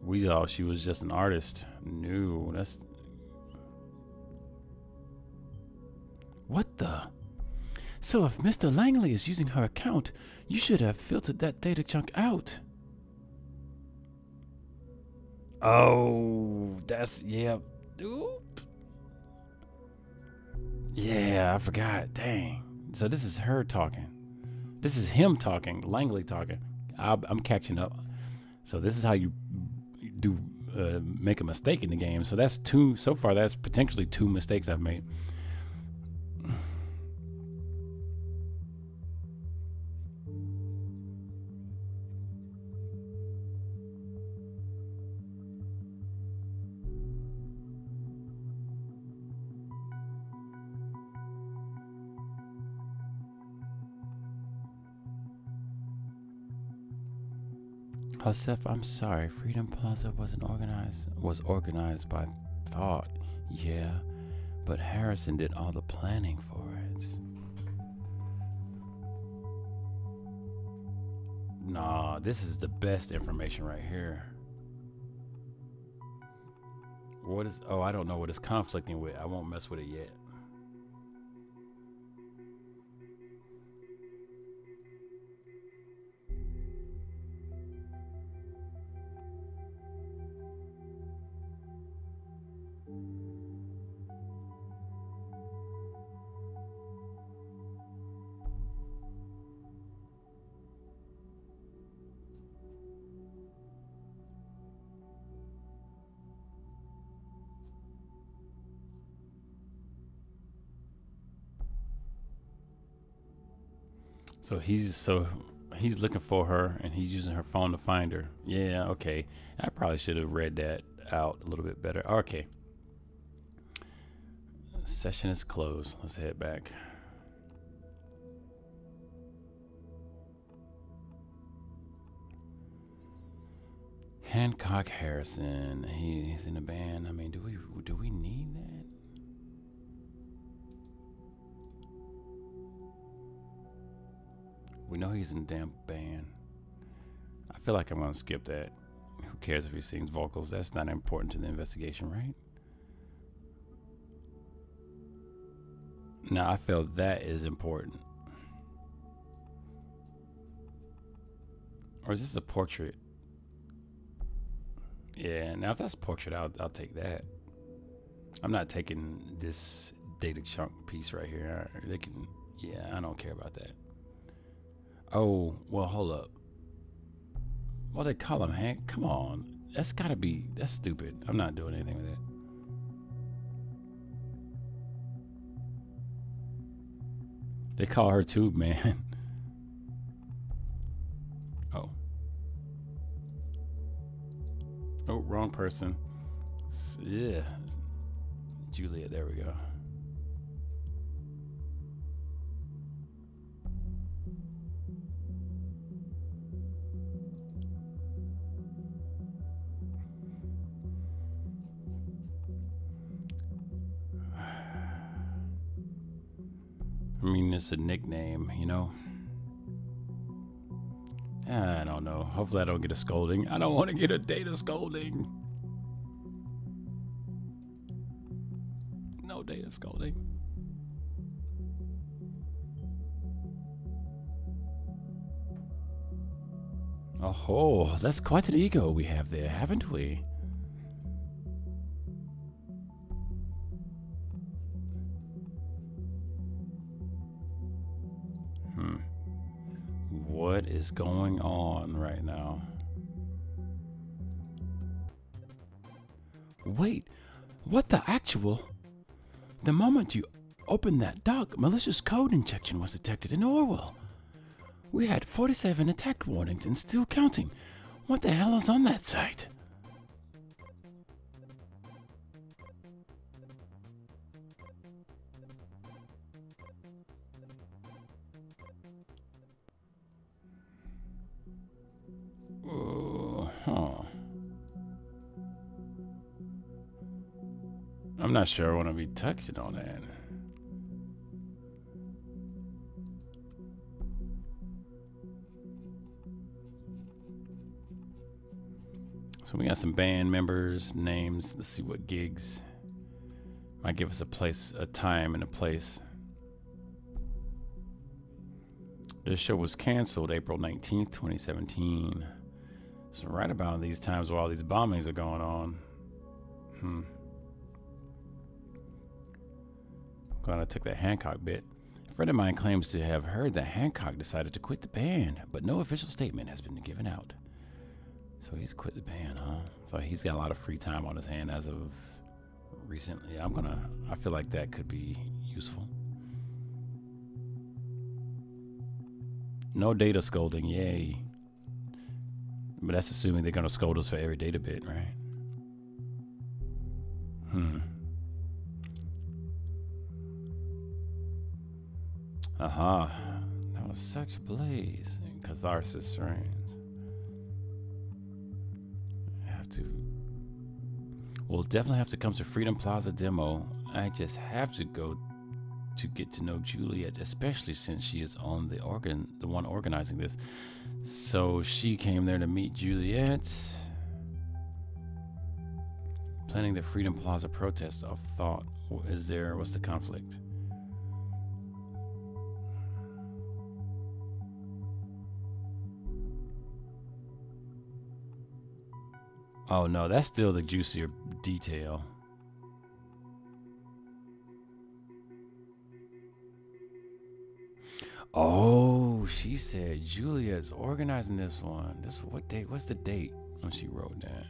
We thought she was just an artist. No, that's... What the? So if Mr. Langley is using her account, you should have filtered that data chunk out. Oh, that's... Yeah. Oop. Yeah, I forgot. Dang. So this is her talking. This is him talking, Langley talking. I'm catching up. So this is how you do make a mistake in the game. So that's two. So far, that's potentially 2 mistakes I've made. Seth, I'm sorry. Freedom Plaza was organized by thought. Yeah, but Harrison did all the planning for it. Nah, this is the best information right here. What is... Oh, I don't know what it's conflicting with. I won't mess with it yet. So he's looking for her and he's using her phone to find her. Yeah, okay. I probably should have read that out a little bit better. Okay. Session is closed. Let's head back. Hancock Harrison. He's in a band. I mean, do we need that? We know he's in a damn band. I feel like I'm gonna skip that. Who cares if he sings vocals? That's not important to the investigation, right? No, I feel that is important. Or is this a portrait? Yeah, now if that's a portrait, I'll take that. I'm not taking this data chunk piece right here. They can... Yeah, I don't care about that. Oh, well, hold up. What they call him, Hank? Come on. That's gotta be... That's stupid. I'm not doing anything with that. They call her Tube Man. Oh. Oh, wrong person. Yeah. Juliet. There we go. I mean, it's a nickname, you know? I don't know. Hopefully I don't get a scolding. I don't want to get a data scolding. No data scolding. Oh, that's quite an ego we have there, haven't we? What is going on right now? Wait, what the actual? The moment you opened that dock, malicious code injection was detected in Orwell. We had 47 attack warnings and still counting. What the hell is on that site? I'm not sure I want to be touching on that. So we got some band members, names. Let's see what gigs. Might give us a place, a time and a place. This show was canceled April 19th, 2017. So right about these times where all these bombings are going on. Glad I took that Hancock bit. A friend of mine claims to have heard that Hancock decided to quit the band, but no official statement has been given out. So he's quit the band, huh? So he's got a lot of free time on his hand as of recently. I feel like that could be useful. No data scolding, yay. But that's assuming they're gonna scold us for every data bit, right? That was such a blaze. Catharsis reigns. We'll definitely have to come to Freedom Plaza demo. I just have to go to get to know Juliet, especially since she is on the one organizing this. So she came there to meet Juliet. Planning the Freedom Plaza protest of thought. What's the conflict? Oh no, that's still the juicier detail. Oh, she said Juliet's organizing this one. What date? What's the date when she wrote that?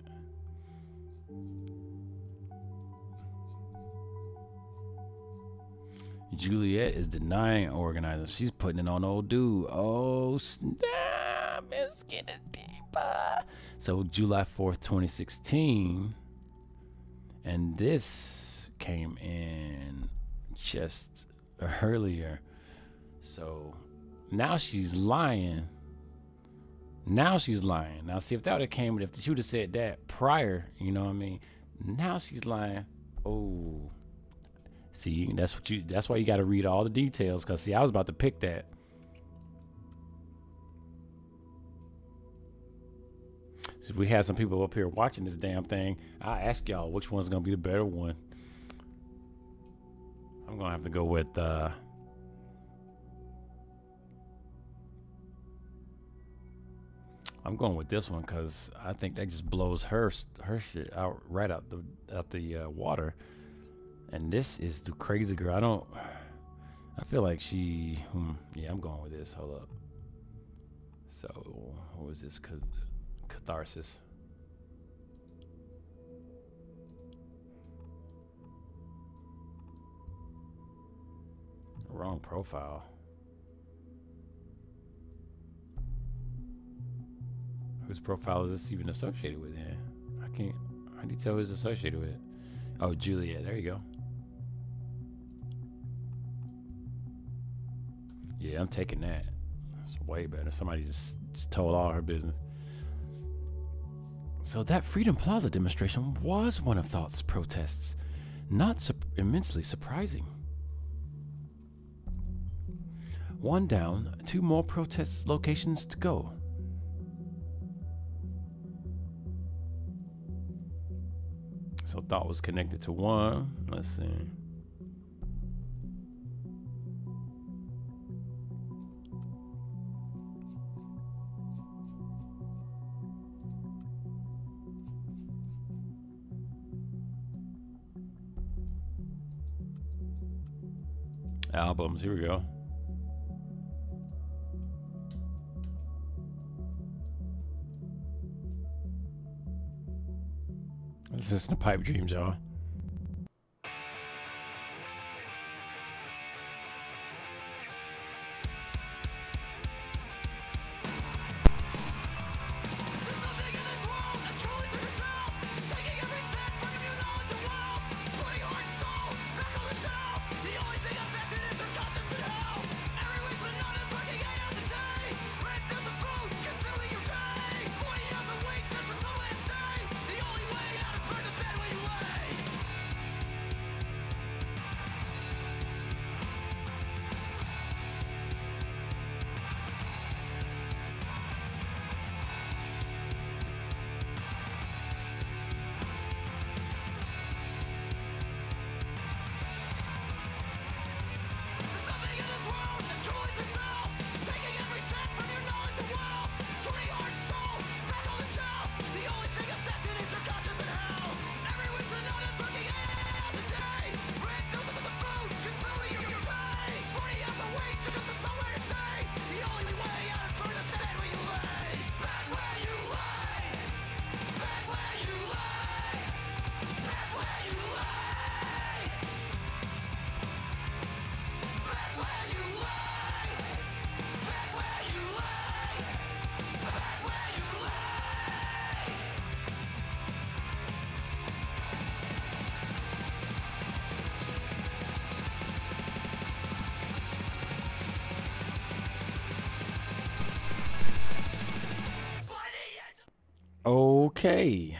Juliet is denying organizing. She's putting it on old dude. Oh snap! It's getting deeper. So July 4th, 2016, and this came in just earlier. So now she's lying. Now she's lying. Now see, if that would have came, if she would have said that prior, you know what I mean? Now she's lying. Oh, see, that's why you got to read all the details. Cause see, I was about to pick that. So if we had some people up here watching this damn thing, I ask y'all which one's gonna be the better one. I'm gonna have to go with I'm going with this one because I think that just blows her shit out right out the water. And this is the crazy girl. I feel like she. Yeah, I'm going with this. Hold up. So what was this? Catharsis. Wrong profile. Whose profile is this even associated with? Yeah, how do you tell who's associated with? Oh, Juliet. There you go. Yeah, I'm taking that. It's way better. Somebody just told all her business. So that Freedom Plaza demonstration was one of Thought's protests. Not immensely surprising. One down, 2 more protest locations to go. So Thought was connected to one. Let's see. Albums, here we go. Let's listen to Pipe Dreams, y'all. Okay.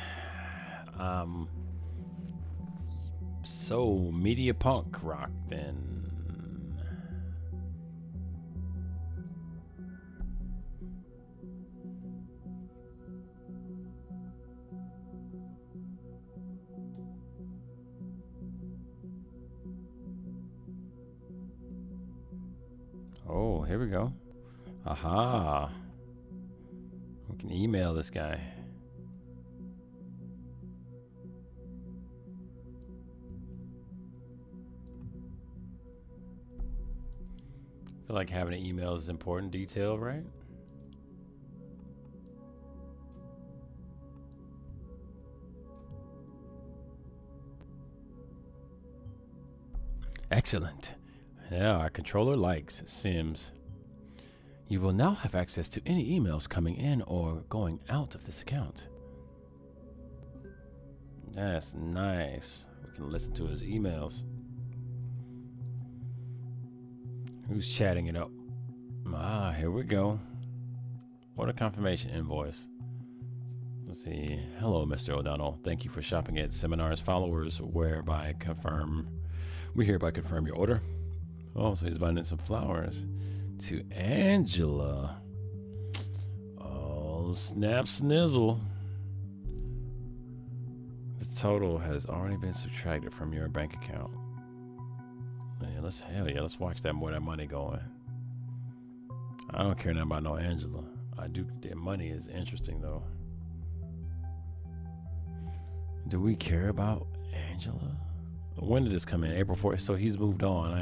So media punk rock then. Oh, here we go. Aha. We can email this guy. I feel like having an email is important detail, right? Excellent. Yeah, our controller likes Sims. You will now have access to any emails coming in or going out of this account. That's nice. We can listen to his emails. Who's chatting it up? Ah, here we go. Order confirmation invoice. Let's see. Hello, Mr. O'Donnell. Thank you for shopping at Seminars Followers, we hereby confirm your order. Oh, so he's buying in some flowers. To Angela. Oh, snap snizzle. The total has already been subtracted from your bank account. Yeah, let's watch that more that money going. I don't care nothing about no Angela. I do. Their money is interesting though. Do we care about Angela? When did this come in? April 4th. So he's moved on.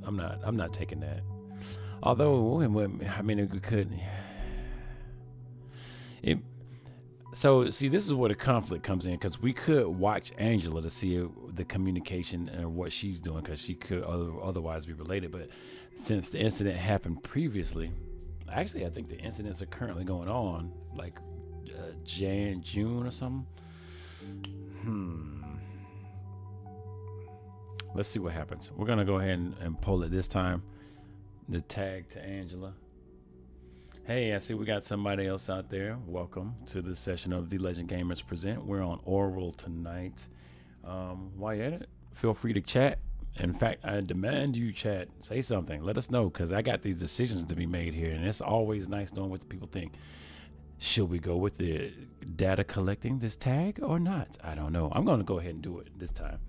I'm not taking that. Although, I mean, we could. So see, this is where the conflict comes in, because we could watch Angela to see the communication and what she's doing, because she could otherwise be related. But since the incident happened previously, actually, I think the incidents are currently going on, like June or something. Let's see what happens. We're gonna go ahead and pull it this time. the tag to Angela. Hey, I see we got somebody else out there. Welcome to this session of the Legend Gamers Present. We're on Orwell tonight. While you're at it, feel free to chat. In fact, I demand you chat. Say something. Let us know, because I got these decisions to be made here, and it's always nice knowing what the people think. Should we go with the data collecting this tag or not? I don't know. I'm going to go ahead and do it this time.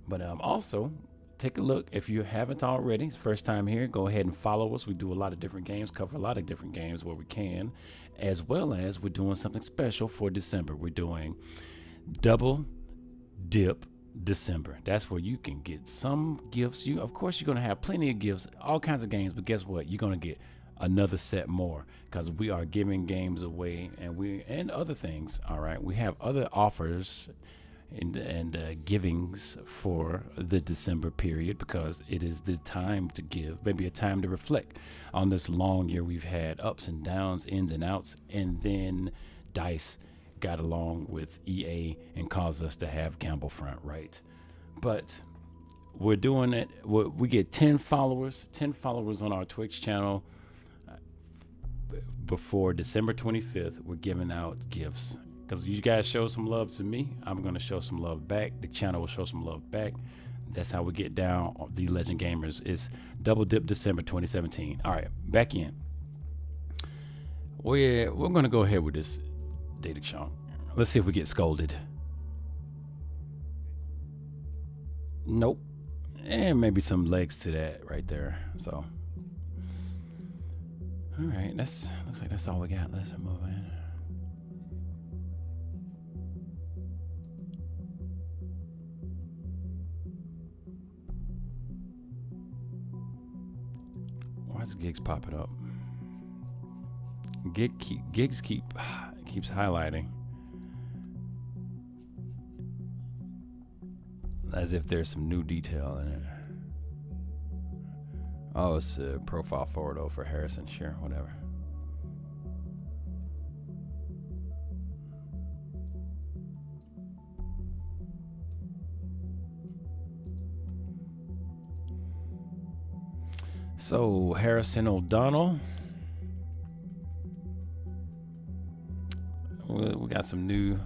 But also, take a look. If you haven't already, it's first time here, go ahead and follow us. We do a lot of different games, cover a lot of different games where we can, as well as we're doing something special for December. We're doing Double Dip December. That's where you can get some gifts. Of course, you're going to have plenty of gifts, all kinds of games, but guess what? You're going to get another set more, because we are giving games away and other things. All right, we have other offers and givings for the December period, because it is the time to give, maybe a time to reflect on this long year we've had, ups and downs, ins and outs, and then DICE got along with EA and caused us to have Gamble Front, right? But we're doing it. We get 10 followers on our Twitch channel. Before December 25th, we're giving out gifts. Because you guys show some love to me, I'm going to show some love back. The channel will show some love back. That's how we get down on the Legend Gamers. It's Double Dip December 2017. All right, back in. We're going to go ahead with this data chunk. Let's see if we get scolded. Nope. And maybe some legs to that right there. So, all right, looks like that's all we got. Let's move in. Why is gigs popping up? Gigs keeps highlighting as if there's some new detail in it. Oh, it's a profile photo for Harrison. Sure, whatever. So, Harrison O'Donnell. We got some new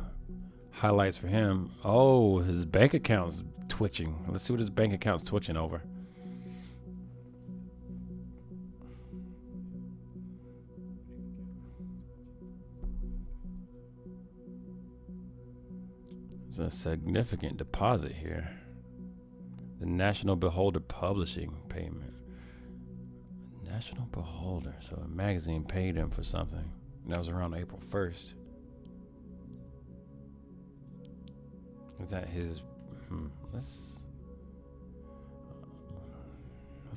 highlights for him. Oh, his bank account's twitching. Let's see what his bank account's twitching over. There's a significant deposit here. The National Beholder Publishing payment. National Beholder. So a magazine paid him for something. That was around April 1st. Is that his? Let's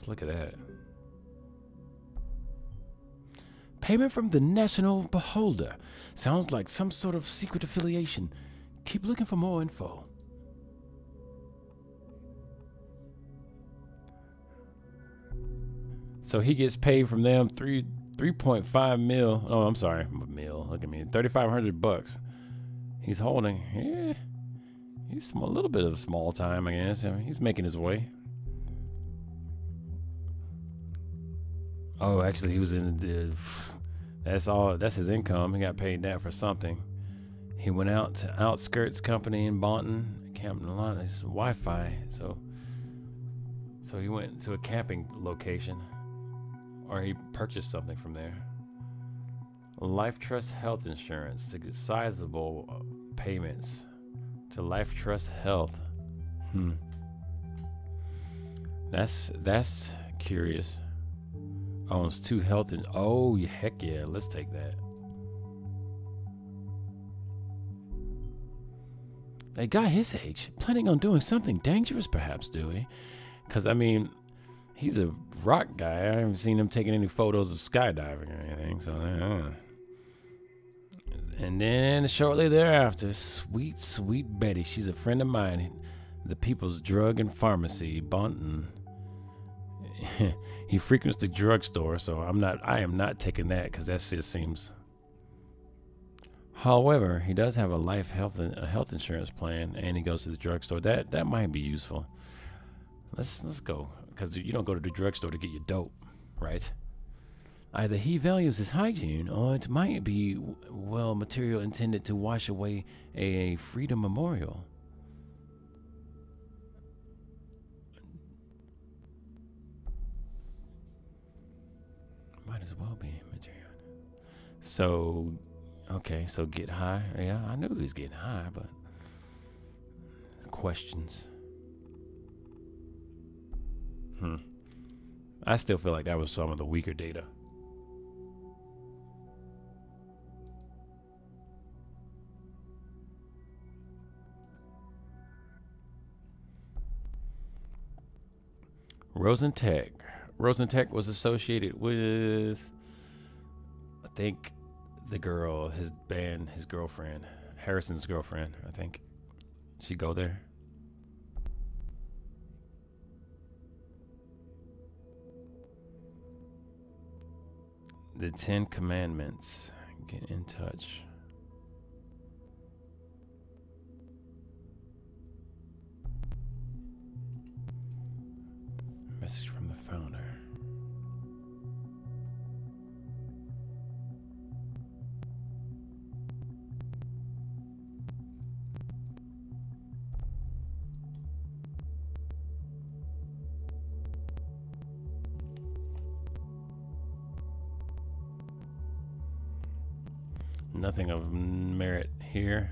look at that. Payment from the National Beholder. Sounds like some sort of secret affiliation. Keep looking for more info. So he gets paid from them 3.5 mil. Oh, I'm sorry, mil. Look at me, $3,500. He's holding. Yeah, he's a little bit of small time, I guess. I mean, he's making his way. Oh, actually, he was in the. That's all. That's his income. He got paid that for something. He went out to Outskirts Company in Bonton, camping a lot. It's Wi-Fi, so he went to a camping location, or he purchased something from there. Life Trust Health Insurance, sizable payments to Life Trust Health. That's curious. Owns 2 health and oh heck yeah, let's take that. A guy his age, planning on doing something dangerous, perhaps, Dewey? Because I mean, he's a rock guy. I haven't seen him taking any photos of skydiving or anything. So, and then shortly thereafter, sweet Betty. She's a friend of mine. The People's Drug and Pharmacy, Bonton. He frequents the drugstore, so I am not taking that because that just seems. However, he does have a health insurance plan, and he goes to the drugstore. That might be useful. Let's go, because you don't go to the drugstore to get your dope. right? Either he values his hygiene, or it might be, well, material intended to wash away a freedom memorial. Might as well be material. So, okay, so get high. Yeah, I knew he was getting high, but questions. I still feel like that was some of the weaker data. Rosentech. Rosentech was associated with, I think, the girl, his band, his girlfriend, Harrison's girlfriend, I think. She go there. The 10 Commandments. Get in touch. Message from the founder. Nothing of merit here.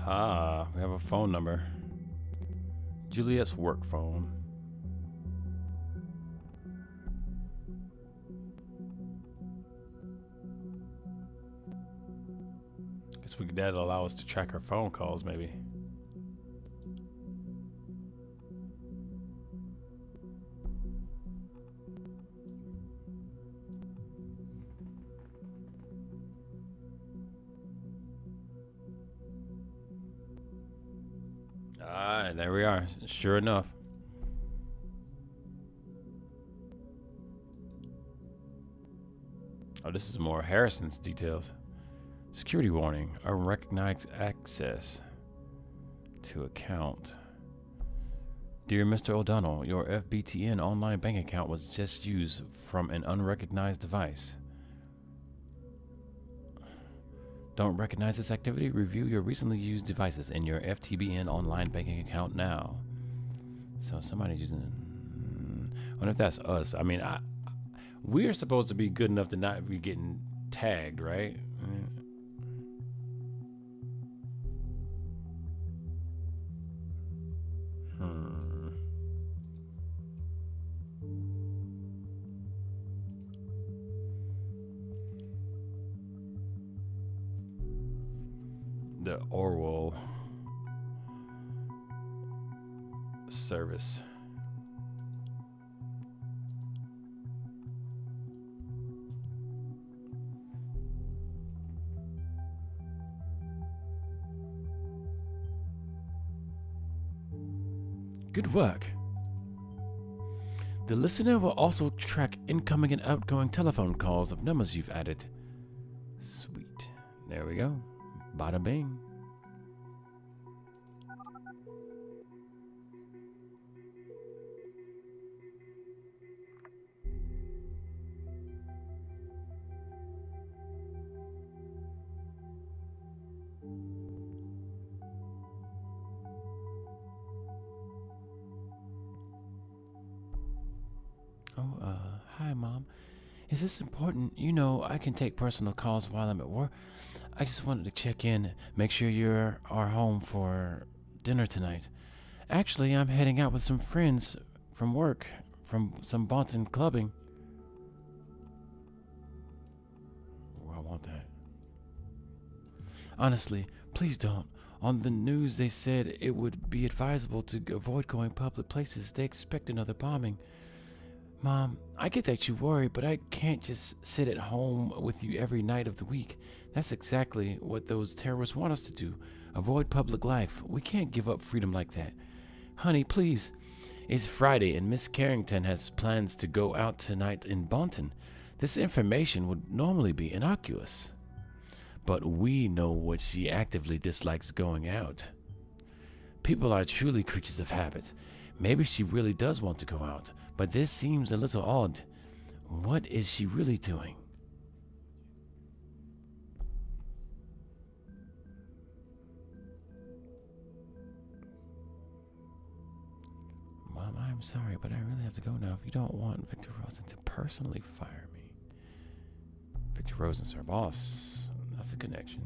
Ah, we have a phone number. Juliet's work phone. Guess that'll allow us to track her phone calls, maybe. Ah, and there we are. Sure enough. Oh, this is more Harrison's details. Security warning. Unrecognized access to account. Dear Mr. O'Donnell, your FBTN online bank account was just used from an unrecognized device. Don't recognize this activity? Review your recently used devices in your FTBN online banking account now. So somebody's using... I wonder if that's us. I mean, we're supposed to be good enough to not be getting tagged, right? The Orwell service. Good work. The listener will also track incoming and outgoing telephone calls of numbers you've added. Sweet. There we go. Bada bing. Hi, Mom. Is this important? You know, I can take personal calls while I'm at work. I just wanted to check in, make sure you are home for dinner tonight. Actually, I'm heading out with some friends from work, from some Bonton clubbing. Oh, I want that. Honestly, please don't. On the news, they said it would be advisable to avoid going public places. They expect another bombing. Mom, I get that you worry, but I can't just sit at home with you every night of the week. That's exactly what those terrorists want us to do. Avoid public life. We can't give up freedom like that. Honey, please. It's Friday, and Miss Carrington has plans to go out tonight in Bonton. This information would normally be innocuous. But we know what she actively dislikes going out. People are truly creatures of habit. Maybe she really does want to go out, but this seems a little odd. What is she really doing? Mom, I'm sorry, but I really have to go now. If you don't want Victor Rosen to personally fire me. Victor Rosen's her boss. That's a connection.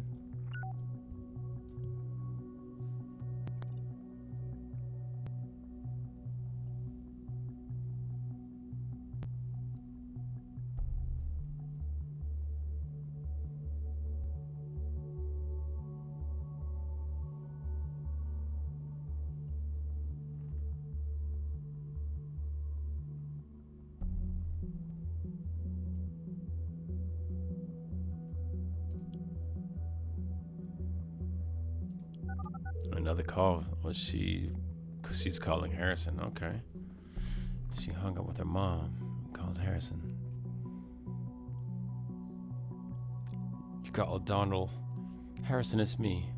Another call. Was she? Because she's calling Harrison. Okay. She hung up with her mom and called Harrison. You called Donald. Harrison, it's me.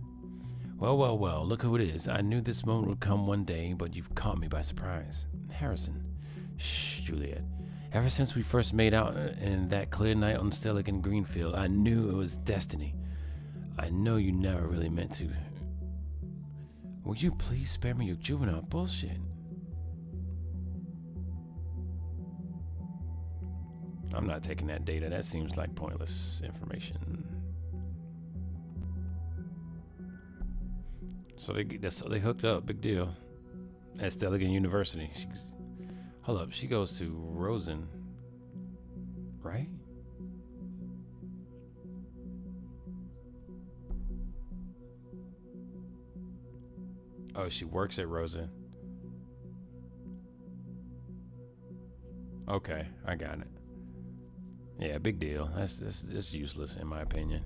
Well, look who it is. I knew this moment would come one day, but you've caught me by surprise. Harrison. Shh, Juliet. Ever since we first made out in that clear night on Stelligan Greenfield, I knew it was destiny. I know you never really meant to. Will you please spare me your juvenile bullshit? I'm not taking that data. That seems like pointless information. So they hooked up. Big deal. At Stelligan University. Hold up. She goes to Rosen. Right? Oh, she works at Rosen. Okay, I got it. Yeah, big deal. That's useless in my opinion.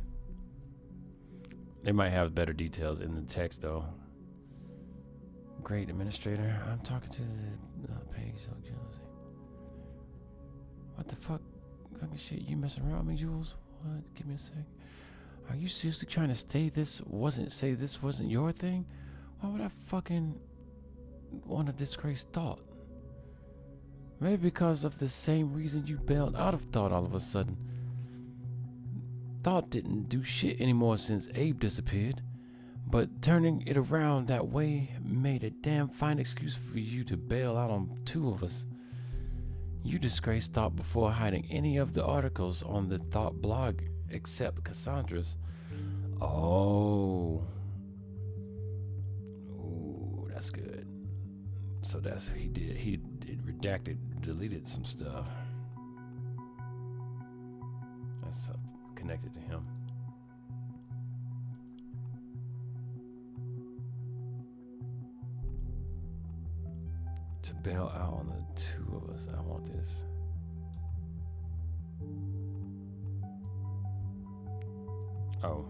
They might have better details in the text though. Great administrator. I'm talking to the page. So jealousy. What the fuck? Fucking shit. You messing around with me, Jules? What? Give me a sec. Are you seriously trying to say this wasn't your thing? Why would I fucking want to disgrace Thought? Maybe because of the same reason you bailed out of Thought all of a sudden. Thought didn't do shit anymore since Abe disappeared, but turning it around that way made a damn fine excuse for you to bail out on two of us. You disgraced Thought before hiding any of the articles on the Thought blog except Cassandra's. Oh. Ooh, that's good. So that's what he did. He redacted, deleted some stuff. That's connected to him. To bail out on the two of us. I want this. Oh.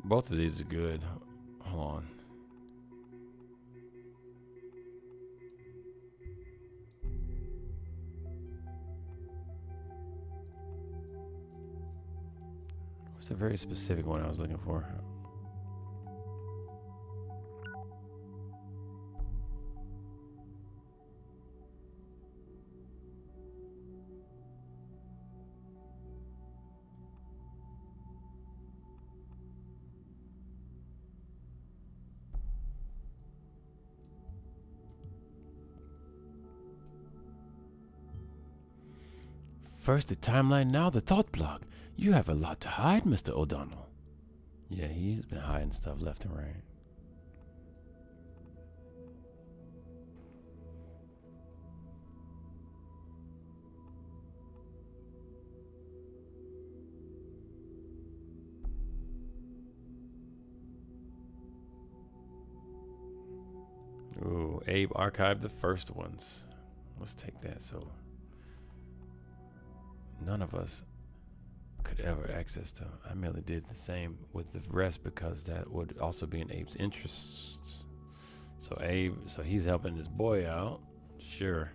Both of these are good. Hold on. It's a very specific one I was looking for. First the timeline, now the thought block. You have a lot to hide, Mr. O'Donnell. Yeah, he's been hiding stuff left and right. Ooh, Abe archived the first ones. Let's take that. So none of us could ever access them. I merely did the same with the rest because that would also be in Abe's interests. So Abe, so he's helping his boy out. Sure.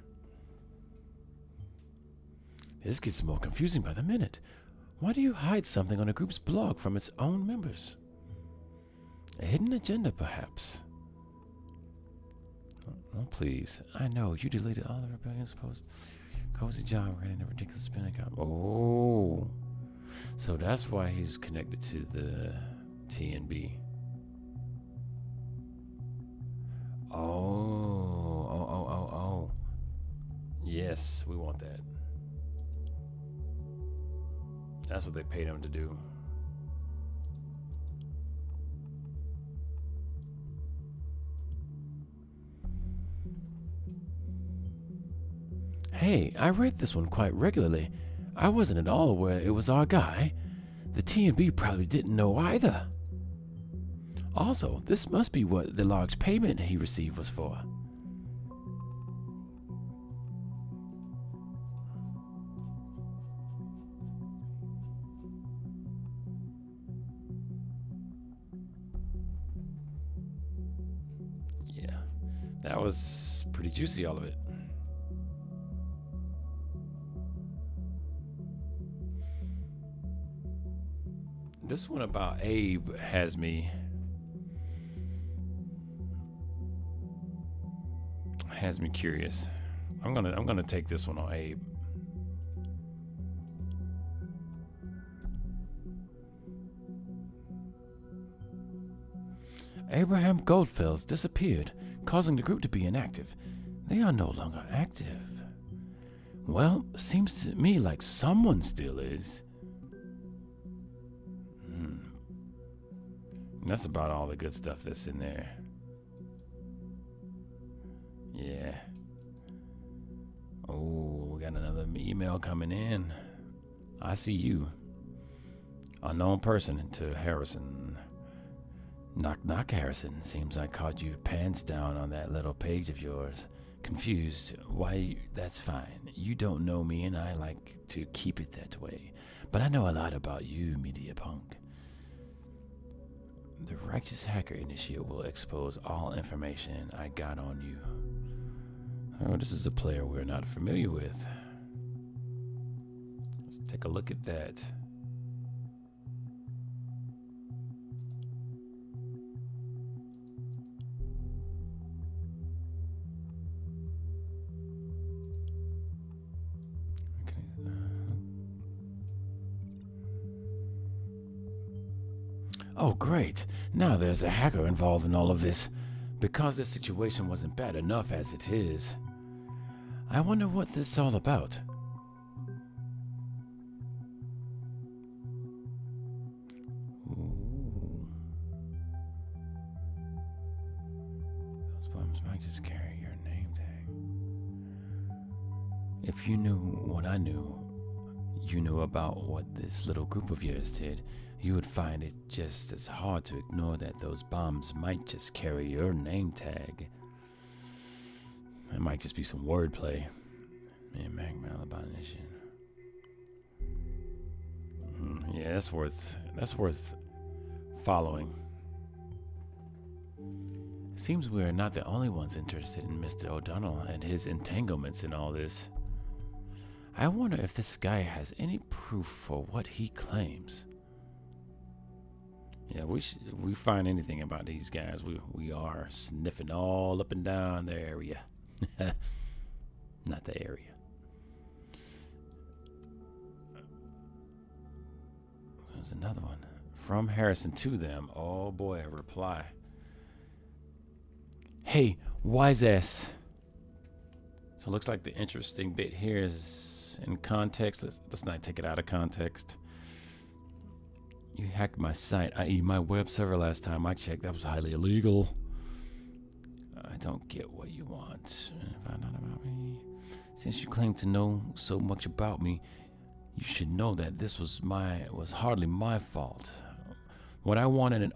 This gets more confusing by the minute. Why do you hide something on a group's blog from its own members? A hidden agenda, perhaps? Oh, please. I know you deleted all the rebellion's posts. Cozy job running a ridiculous spin account. Oh. So that's why he's connected to the TNB. Oh. Yes, we want that. That's what they paid him to do. Hey, I read this one quite regularly. I wasn't at all aware it was our guy. The TNB probably didn't know either. Also, this must be what the large payment he received was for. Yeah, that was pretty juicy, all of it. This one about Abe has me curious. I'm gonna take this one on Abe. Abraham Goldfels disappeared, causing the group to be inactive. They are no longer active. Well, seems to me like someone still is. That's about all the good stuff that's in there. Yeah. Oh, we got another email coming in. I see you. Unknown person to Harrison. Knock, knock, Harrison. Seems I caught you pants down on that little page of yours. Confused. Why, that's fine. You don't know me and I like to keep it that way. But I know a lot about you, media punk. The Righteous Hacker Initiate will expose all information I got on you. Oh, this is a player we're not familiar with. Let's take a look at that. Oh, great. Now there's a hacker involved in all of this. Because the situation wasn't bad enough as it is. I wonder what this is all about. Ooh. Those bums might just carry your name tag. If you knew what I knew, you knew about what this little group of yours did, you would find it just as hard to ignore that those bombs might just carry your name tag. It might just be some wordplay. Man, Magma Alibi Nation. Yeah, that's worth following. It seems we are not the only ones interested in Mr. O'Donnell and his entanglements in all this. I wonder if this guy has any proof for what he claims. Yeah, we find anything about these guys, we are sniffing all up and down their area. Not the area. There's another one. From Harrison to them. Oh boy, a reply. Hey, wise ass. So it looks like the interesting bit here is in context. Let's not take it out of context. You hacked my site, i.e. my web server last time I checked. That was highly illegal. I don't get what you want. Find out about me. Since you claim to know so much about me, you should know that this was hardly my fault. What I wanted is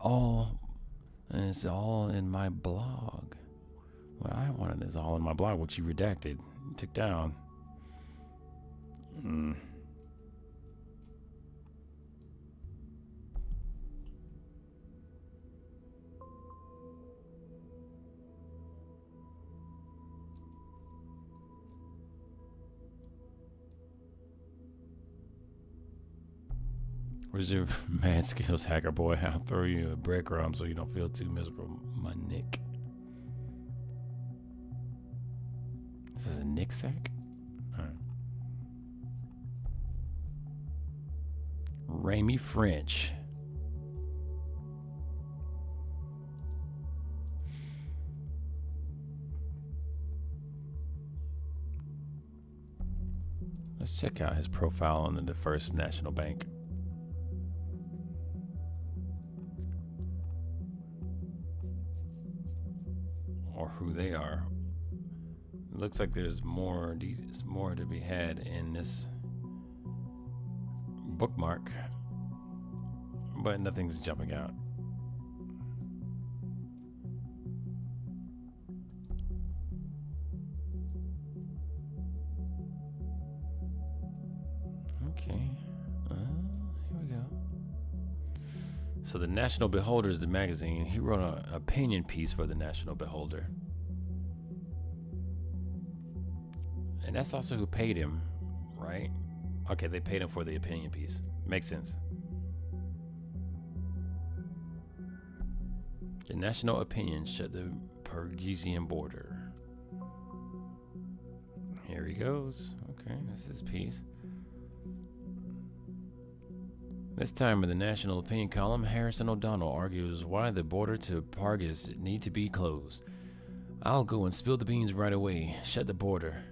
all in my blog. What I wanted is all in my blog, which you redacted, you took down. Where's your mad skills, hacker boy? I'll throw you a breadcrumb so you don't feel too miserable, my Nick. This is a Nick sack? Alright. Ramy French. Let's check out his profile on the First National Bank. Or who they are. It looks like there's more to be had in this bookmark, but nothing's jumping out. Okay, here we go. So the National Beholder is the magazine. He wrote an opinion piece for the National Beholder. And that's also who paid him, right? Okay, they paid him for the opinion piece. Makes sense. The National Opinion shut the Parisian border. Here he goes. Okay, that's his piece. This time in the National Opinion column, Harrison O'Donnell argues why the border to Paris need to be closed. I'll go and spill the beans right away. Shut the border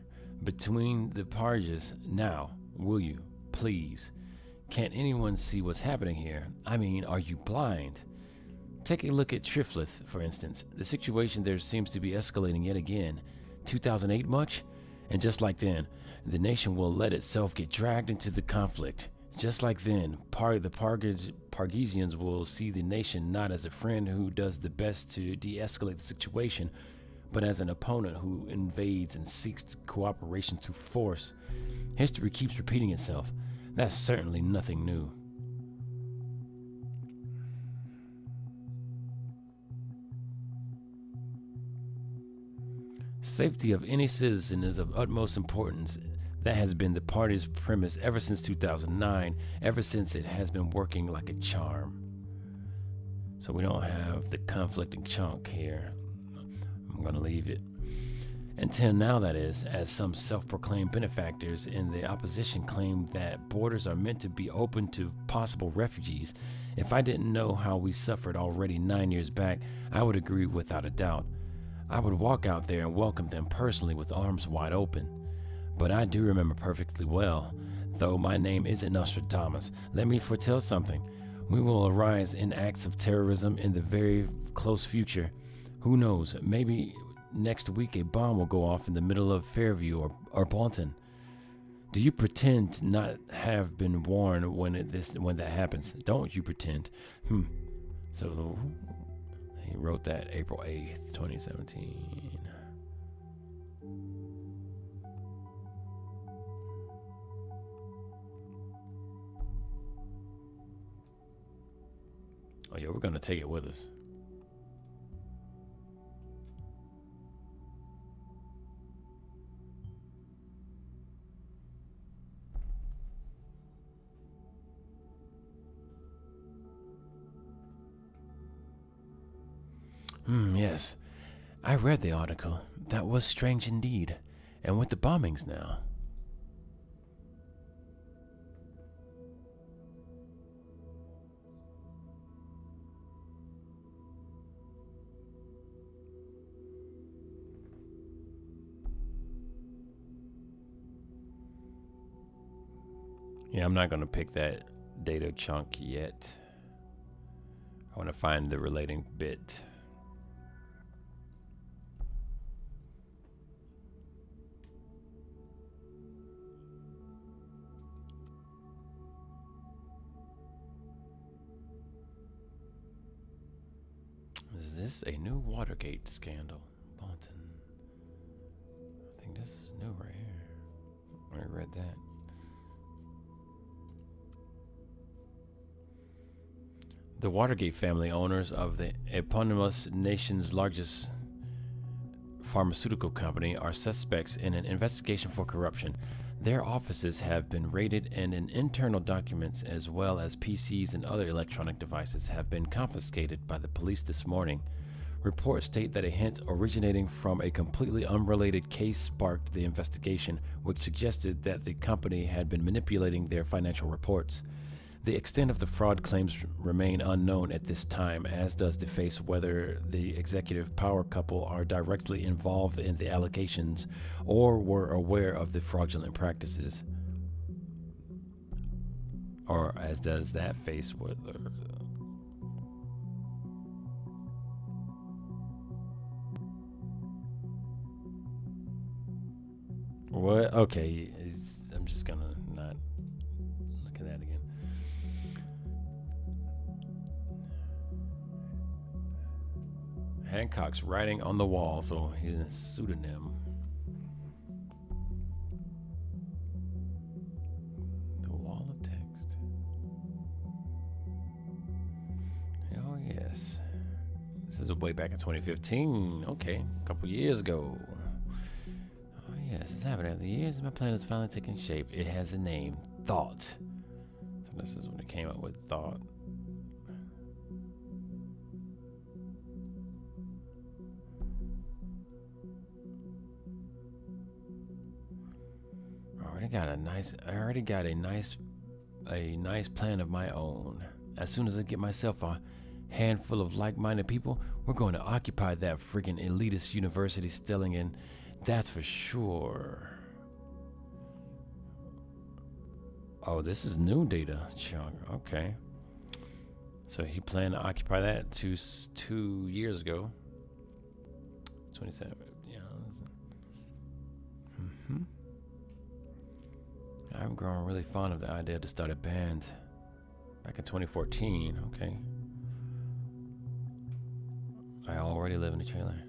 between the Paris now, will you? Please. Can't anyone see what's happening here? I mean, are you blind? Take a look at Triflith, for instance. The situation there seems to be escalating yet again. 2008 much? And just like then, the nation will let itself get dragged into the conflict. Just like then, the Parisians will see the nation not as a friend who does the best to de-escalate the situation, but as an opponent who invades and seeks cooperation through force. History keeps repeating itself. That's certainly nothing new. Safety of any citizen is of utmost importance. That has been the party's premise ever since 2009, ever since it has been working like a charm. So we don't have the conflicting chunk here. I'm going to leave it. Until now, that is, as some self-proclaimed benefactors in the opposition claim that borders are meant to be open to possible refugees. If I didn't know how we suffered already 9 years back, I would agree without a doubt. I would walk out there and welcome them personally with arms wide open. But I do remember perfectly well, though my name isn't Nostradamus. Let me foretell something. We will arise in acts of terrorism in the very close future. Who knows, maybe next week a bomb will go off in the middle of Fairview or Bolton. Do you pretend to not have been warned when that happens? Don't you pretend? So he wrote that April 8th, 2017. Oh yeah, we're gonna take it with us. Yes. I read the article. That was strange indeed. And with the bombings now. Yeah, I'm not going to pick that data chunk yet. I want to find the relating bit. Is this a new Watergate scandal? Bolton. I think this is new right here. I read that. The Watergate family, owners of the eponymous nation's largest pharmaceutical company, are suspects in an investigation for corruption. Their offices have been raided and internal documents as well as PCs and other electronic devices have been confiscated by the police this morning. Reports state that a hint originating from a completely unrelated case sparked the investigation, which suggested that the company had been manipulating their financial reports. The extent of the fraud claims remain unknown at this time, as does the face whether the executive power couple are directly involved in the allegations or were aware of the fraudulent practices. Or as does that face whether... What? Okay, I'm just gonna not look at that again. Hancock's writing on the wall, so he's a pseudonym. The wall of text. Oh, yes. This is way back in 2015. Okay, a couple years ago. Oh, yes, it's happening after years. My plan is finally taking shape. It has a name, Thought. So this is when it came up with Thought. I already got a nice plan of my own. As soon as I get myself a handful of like-minded people, we're going to occupy that freaking elitist university Stellingen. That's for sure. Oh, this is new data chunk. Okay. So he planned to occupy that 2 years ago. 27. Yeah. Mm-hmm. I'm growing really fond of the idea to start a band. Back in 2014, okay. I already live in a trailer.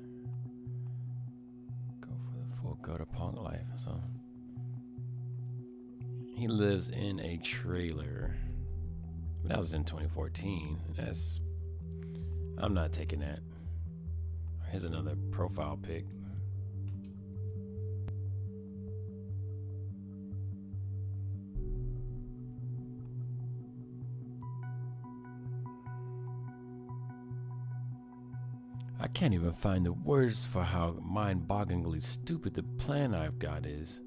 Go for the full gutter punk life, so. He lives in a trailer. But that was in 2014. I'm not taking that. Here's another profile pic. I can't even find the words for how mind-bogglingly stupid the plan I've got is.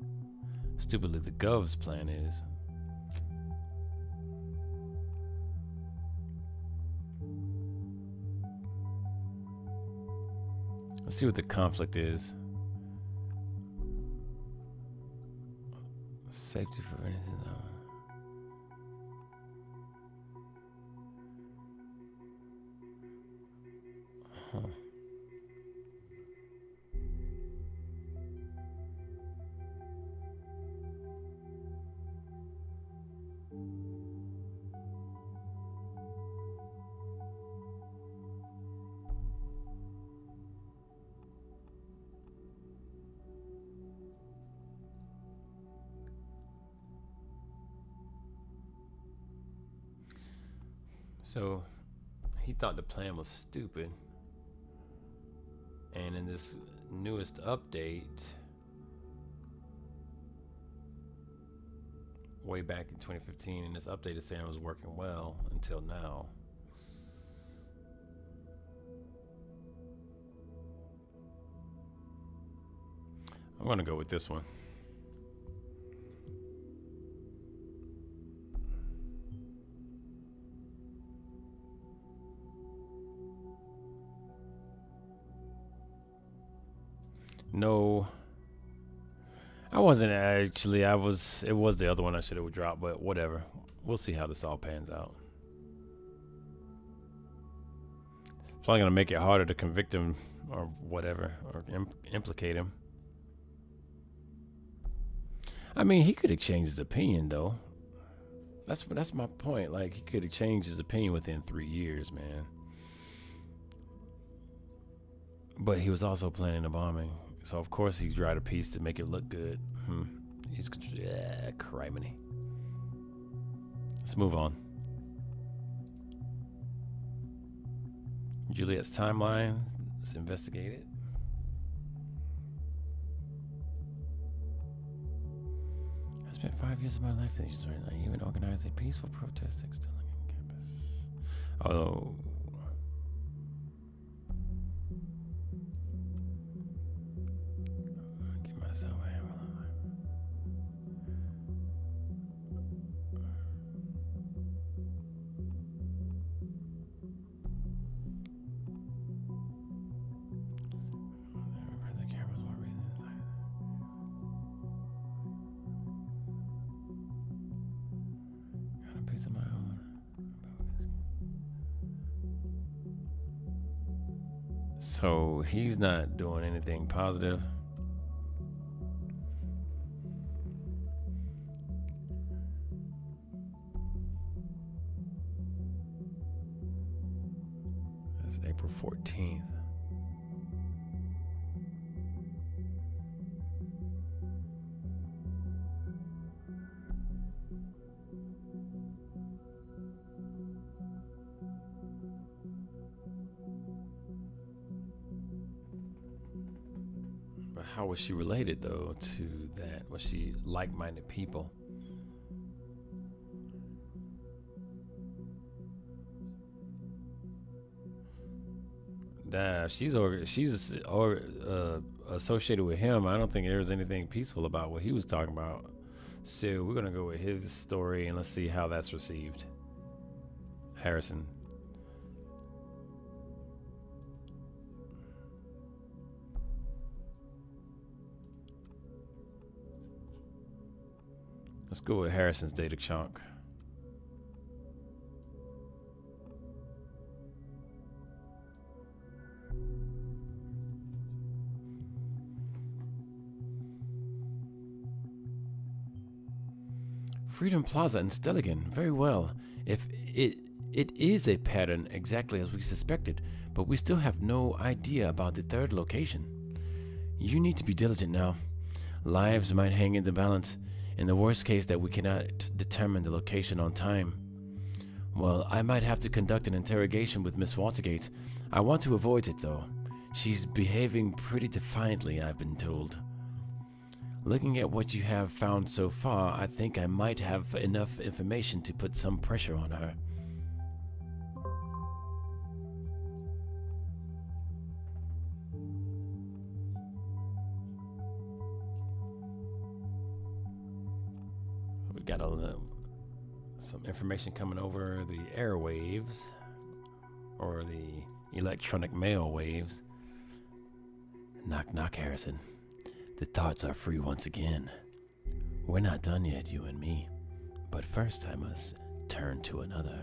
Stupidly the Gov's plan is. Let's see what the conflict is. Safety for anything. Huh. So he thought the plan was stupid, and in this newest update, way back in 2015, and this update is saying it was working well until now. I'm gonna go with this one. No, I wasn't actually. I was. It was the other one I should have dropped, but whatever. We'll see how this all pans out. It's probably gonna make it harder to convict him or whatever, or implicate him. I mean, he could have changed his opinion though. That's my point. Like, he could have changed his opinion within 3 years, man. But he was also planning a bombing, so of course he tried a piece to make it look good. He's criminy. Let's move on. Juliet's timeline. Let's investigate it. I spent 5 years of my life in Israel. I even organized a peaceful protest extending on campus. Although give myself a hammer. So he's not doing anything positive. That's April 14th. How was she related, though, to that? Was she like-minded people? Nah, she's associated with him. I don't think there was anything peaceful about what he was talking about. So we're gonna go with his story and let's see how that's received. Harrison. Let's go with Harrison's data chunk. Freedom Plaza in Stelligan. Very well. If it is a pattern exactly as we suspected, but we still have no idea about the third location. You need to be diligent now. Lives might hang in the balance. In the worst case that we cannot determine the location on time. Well, I might have to conduct an interrogation with Miss Watergate. I want to avoid it though. She's behaving pretty defiantly, I've been told. Looking at what you have found so far, I think I might have enough information to put some pressure on her. Got some information coming over the airwaves or the electronic mail waves. Knock, knock, Harrison. The thoughts are free once again. We're not done yet, you and me. But first I must turn to another.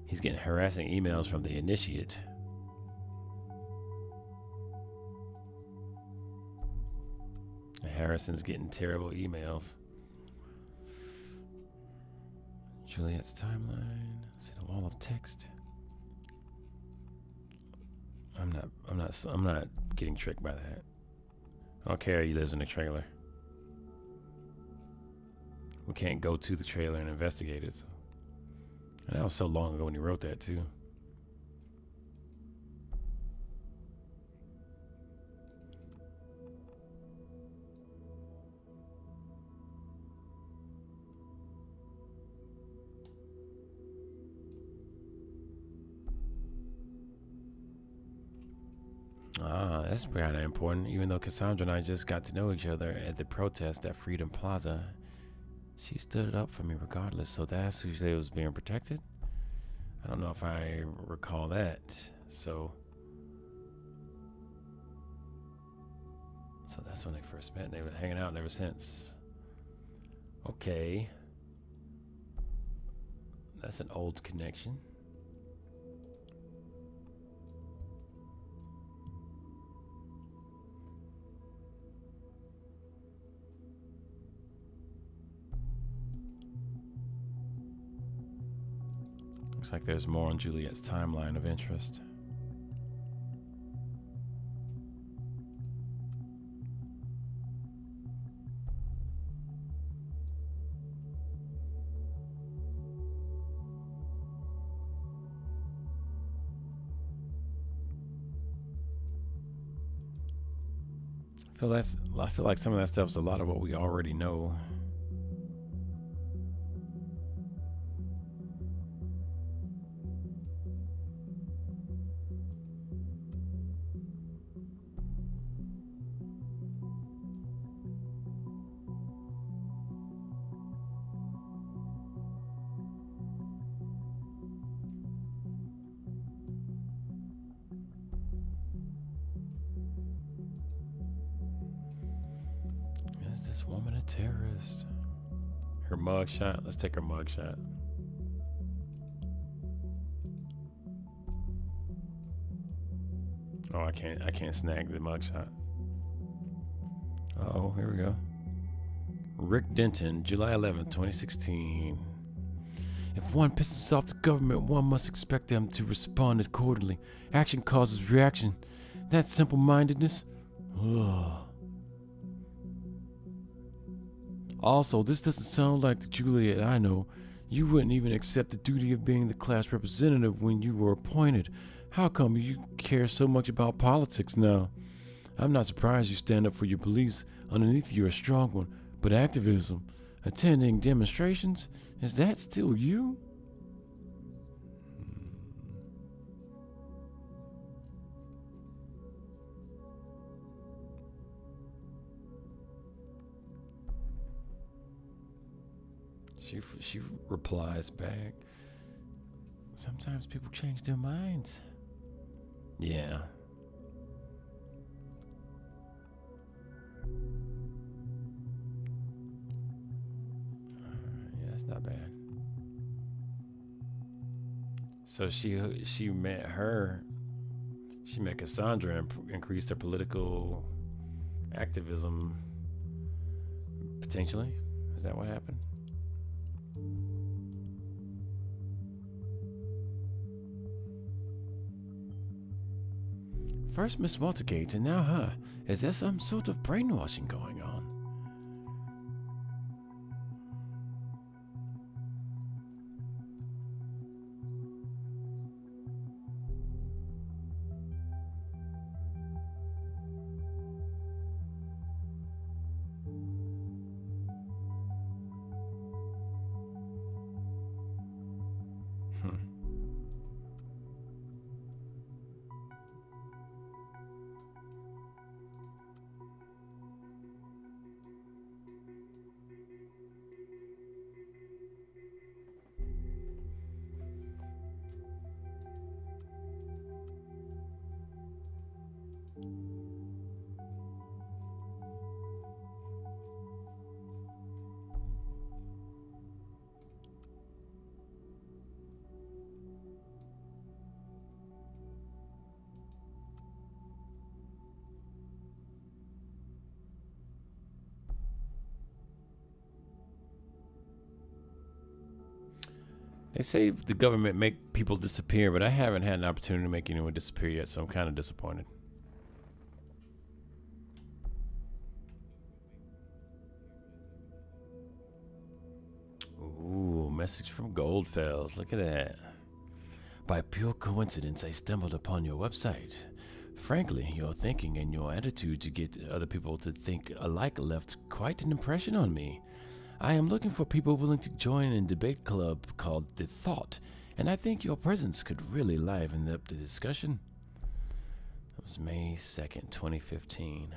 He's getting harassing emails from the initiate. Harrison's getting terrible emails. Juliet's timeline. See the wall of text. I'm not getting tricked by that. I don't care he lives in a trailer. We can't go to the trailer and investigate it. So. And that was so long ago when he wrote that too. That's kind of important. Even though Cassandra and I just got to know each other at the protest at Freedom Plaza, she stood up for me regardless. So that's who she was being protected. I don't know if I recall that. So So that's when they first met. And they were hanging out ever since. Okay. That's an old connection. Looks like there's more on Juliet's timeline of interest. I feel like some of that stuff's a lot of what we already know. Is this woman a terrorist? Her mugshot. Let's take her mugshot. Oh, I can't snag the mugshot. Oh, here we go. Rick Denton, July 11th, 2016. If one pisses off the government, one must expect them to respond accordingly. Action causes reaction. That's simple-mindedness. Ugh. Also, this doesn't sound like the Juliet I know. You wouldn't even accept the duty of being the class representative when you were appointed. How come you care so much about politics now? I'm not surprised you stand up for your beliefs. Underneath you're a strong one. But activism, attending demonstrations, is that still you? She replies back. Sometimes people change their minds. Yeah. Yeah, that's not bad. So she met her. She met Cassandra and increased her political activism. Potentially, is that what happened? First Miss Watergate and now her. Is there some sort of brainwashing going on? They say the government make people disappear, but I haven't had an opportunity to make anyone disappear yet, so I'm kind of disappointed. Ooh, message from Goldfells. Look at that. By pure coincidence, I stumbled upon your website. Frankly, your thinking and your attitude to get other people to think alike left quite an impression on me. I am looking for people willing to join a debate club called The Thought, and I think your presence could really liven up the discussion. That was May 2nd, 2015.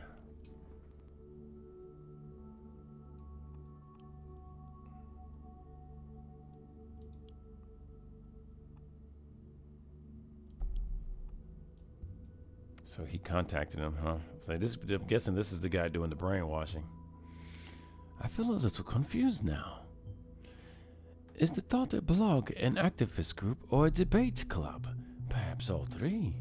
So he contacted him, huh? So I'm guessing this is the guy doing the brainwashing. I feel a little confused now. Is the thought a blog an activist group or a debate club? Perhaps all three.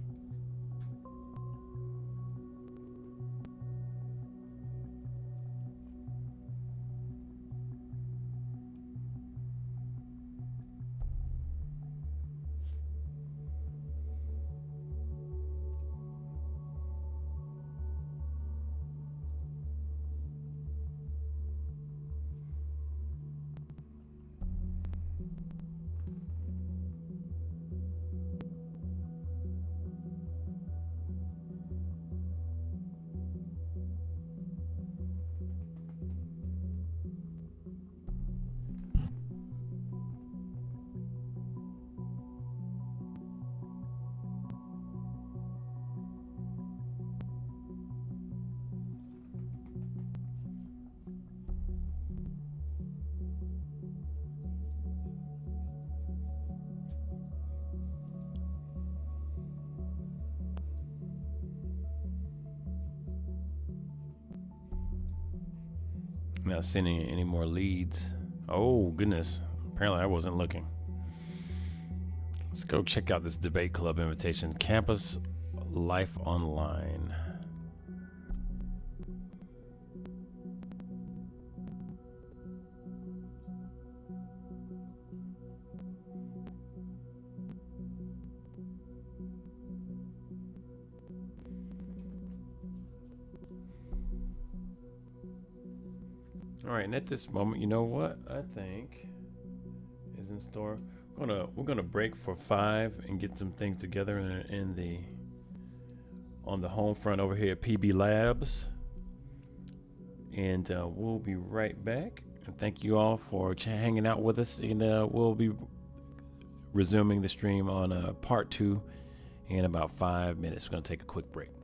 Not seeing any more leads. Oh, goodness. Apparently I wasn't looking. Let's go check out this debate club invitation. Campus Life Online. All right, and at this moment, you know what I think is in store? We're gonna break for 5 and get some things together on the home front over here at PB Labs, and we'll be right back. And thank you all for hanging out with us, and we'll be resuming the stream on part 2 in about 5 minutes. We're gonna take a quick break.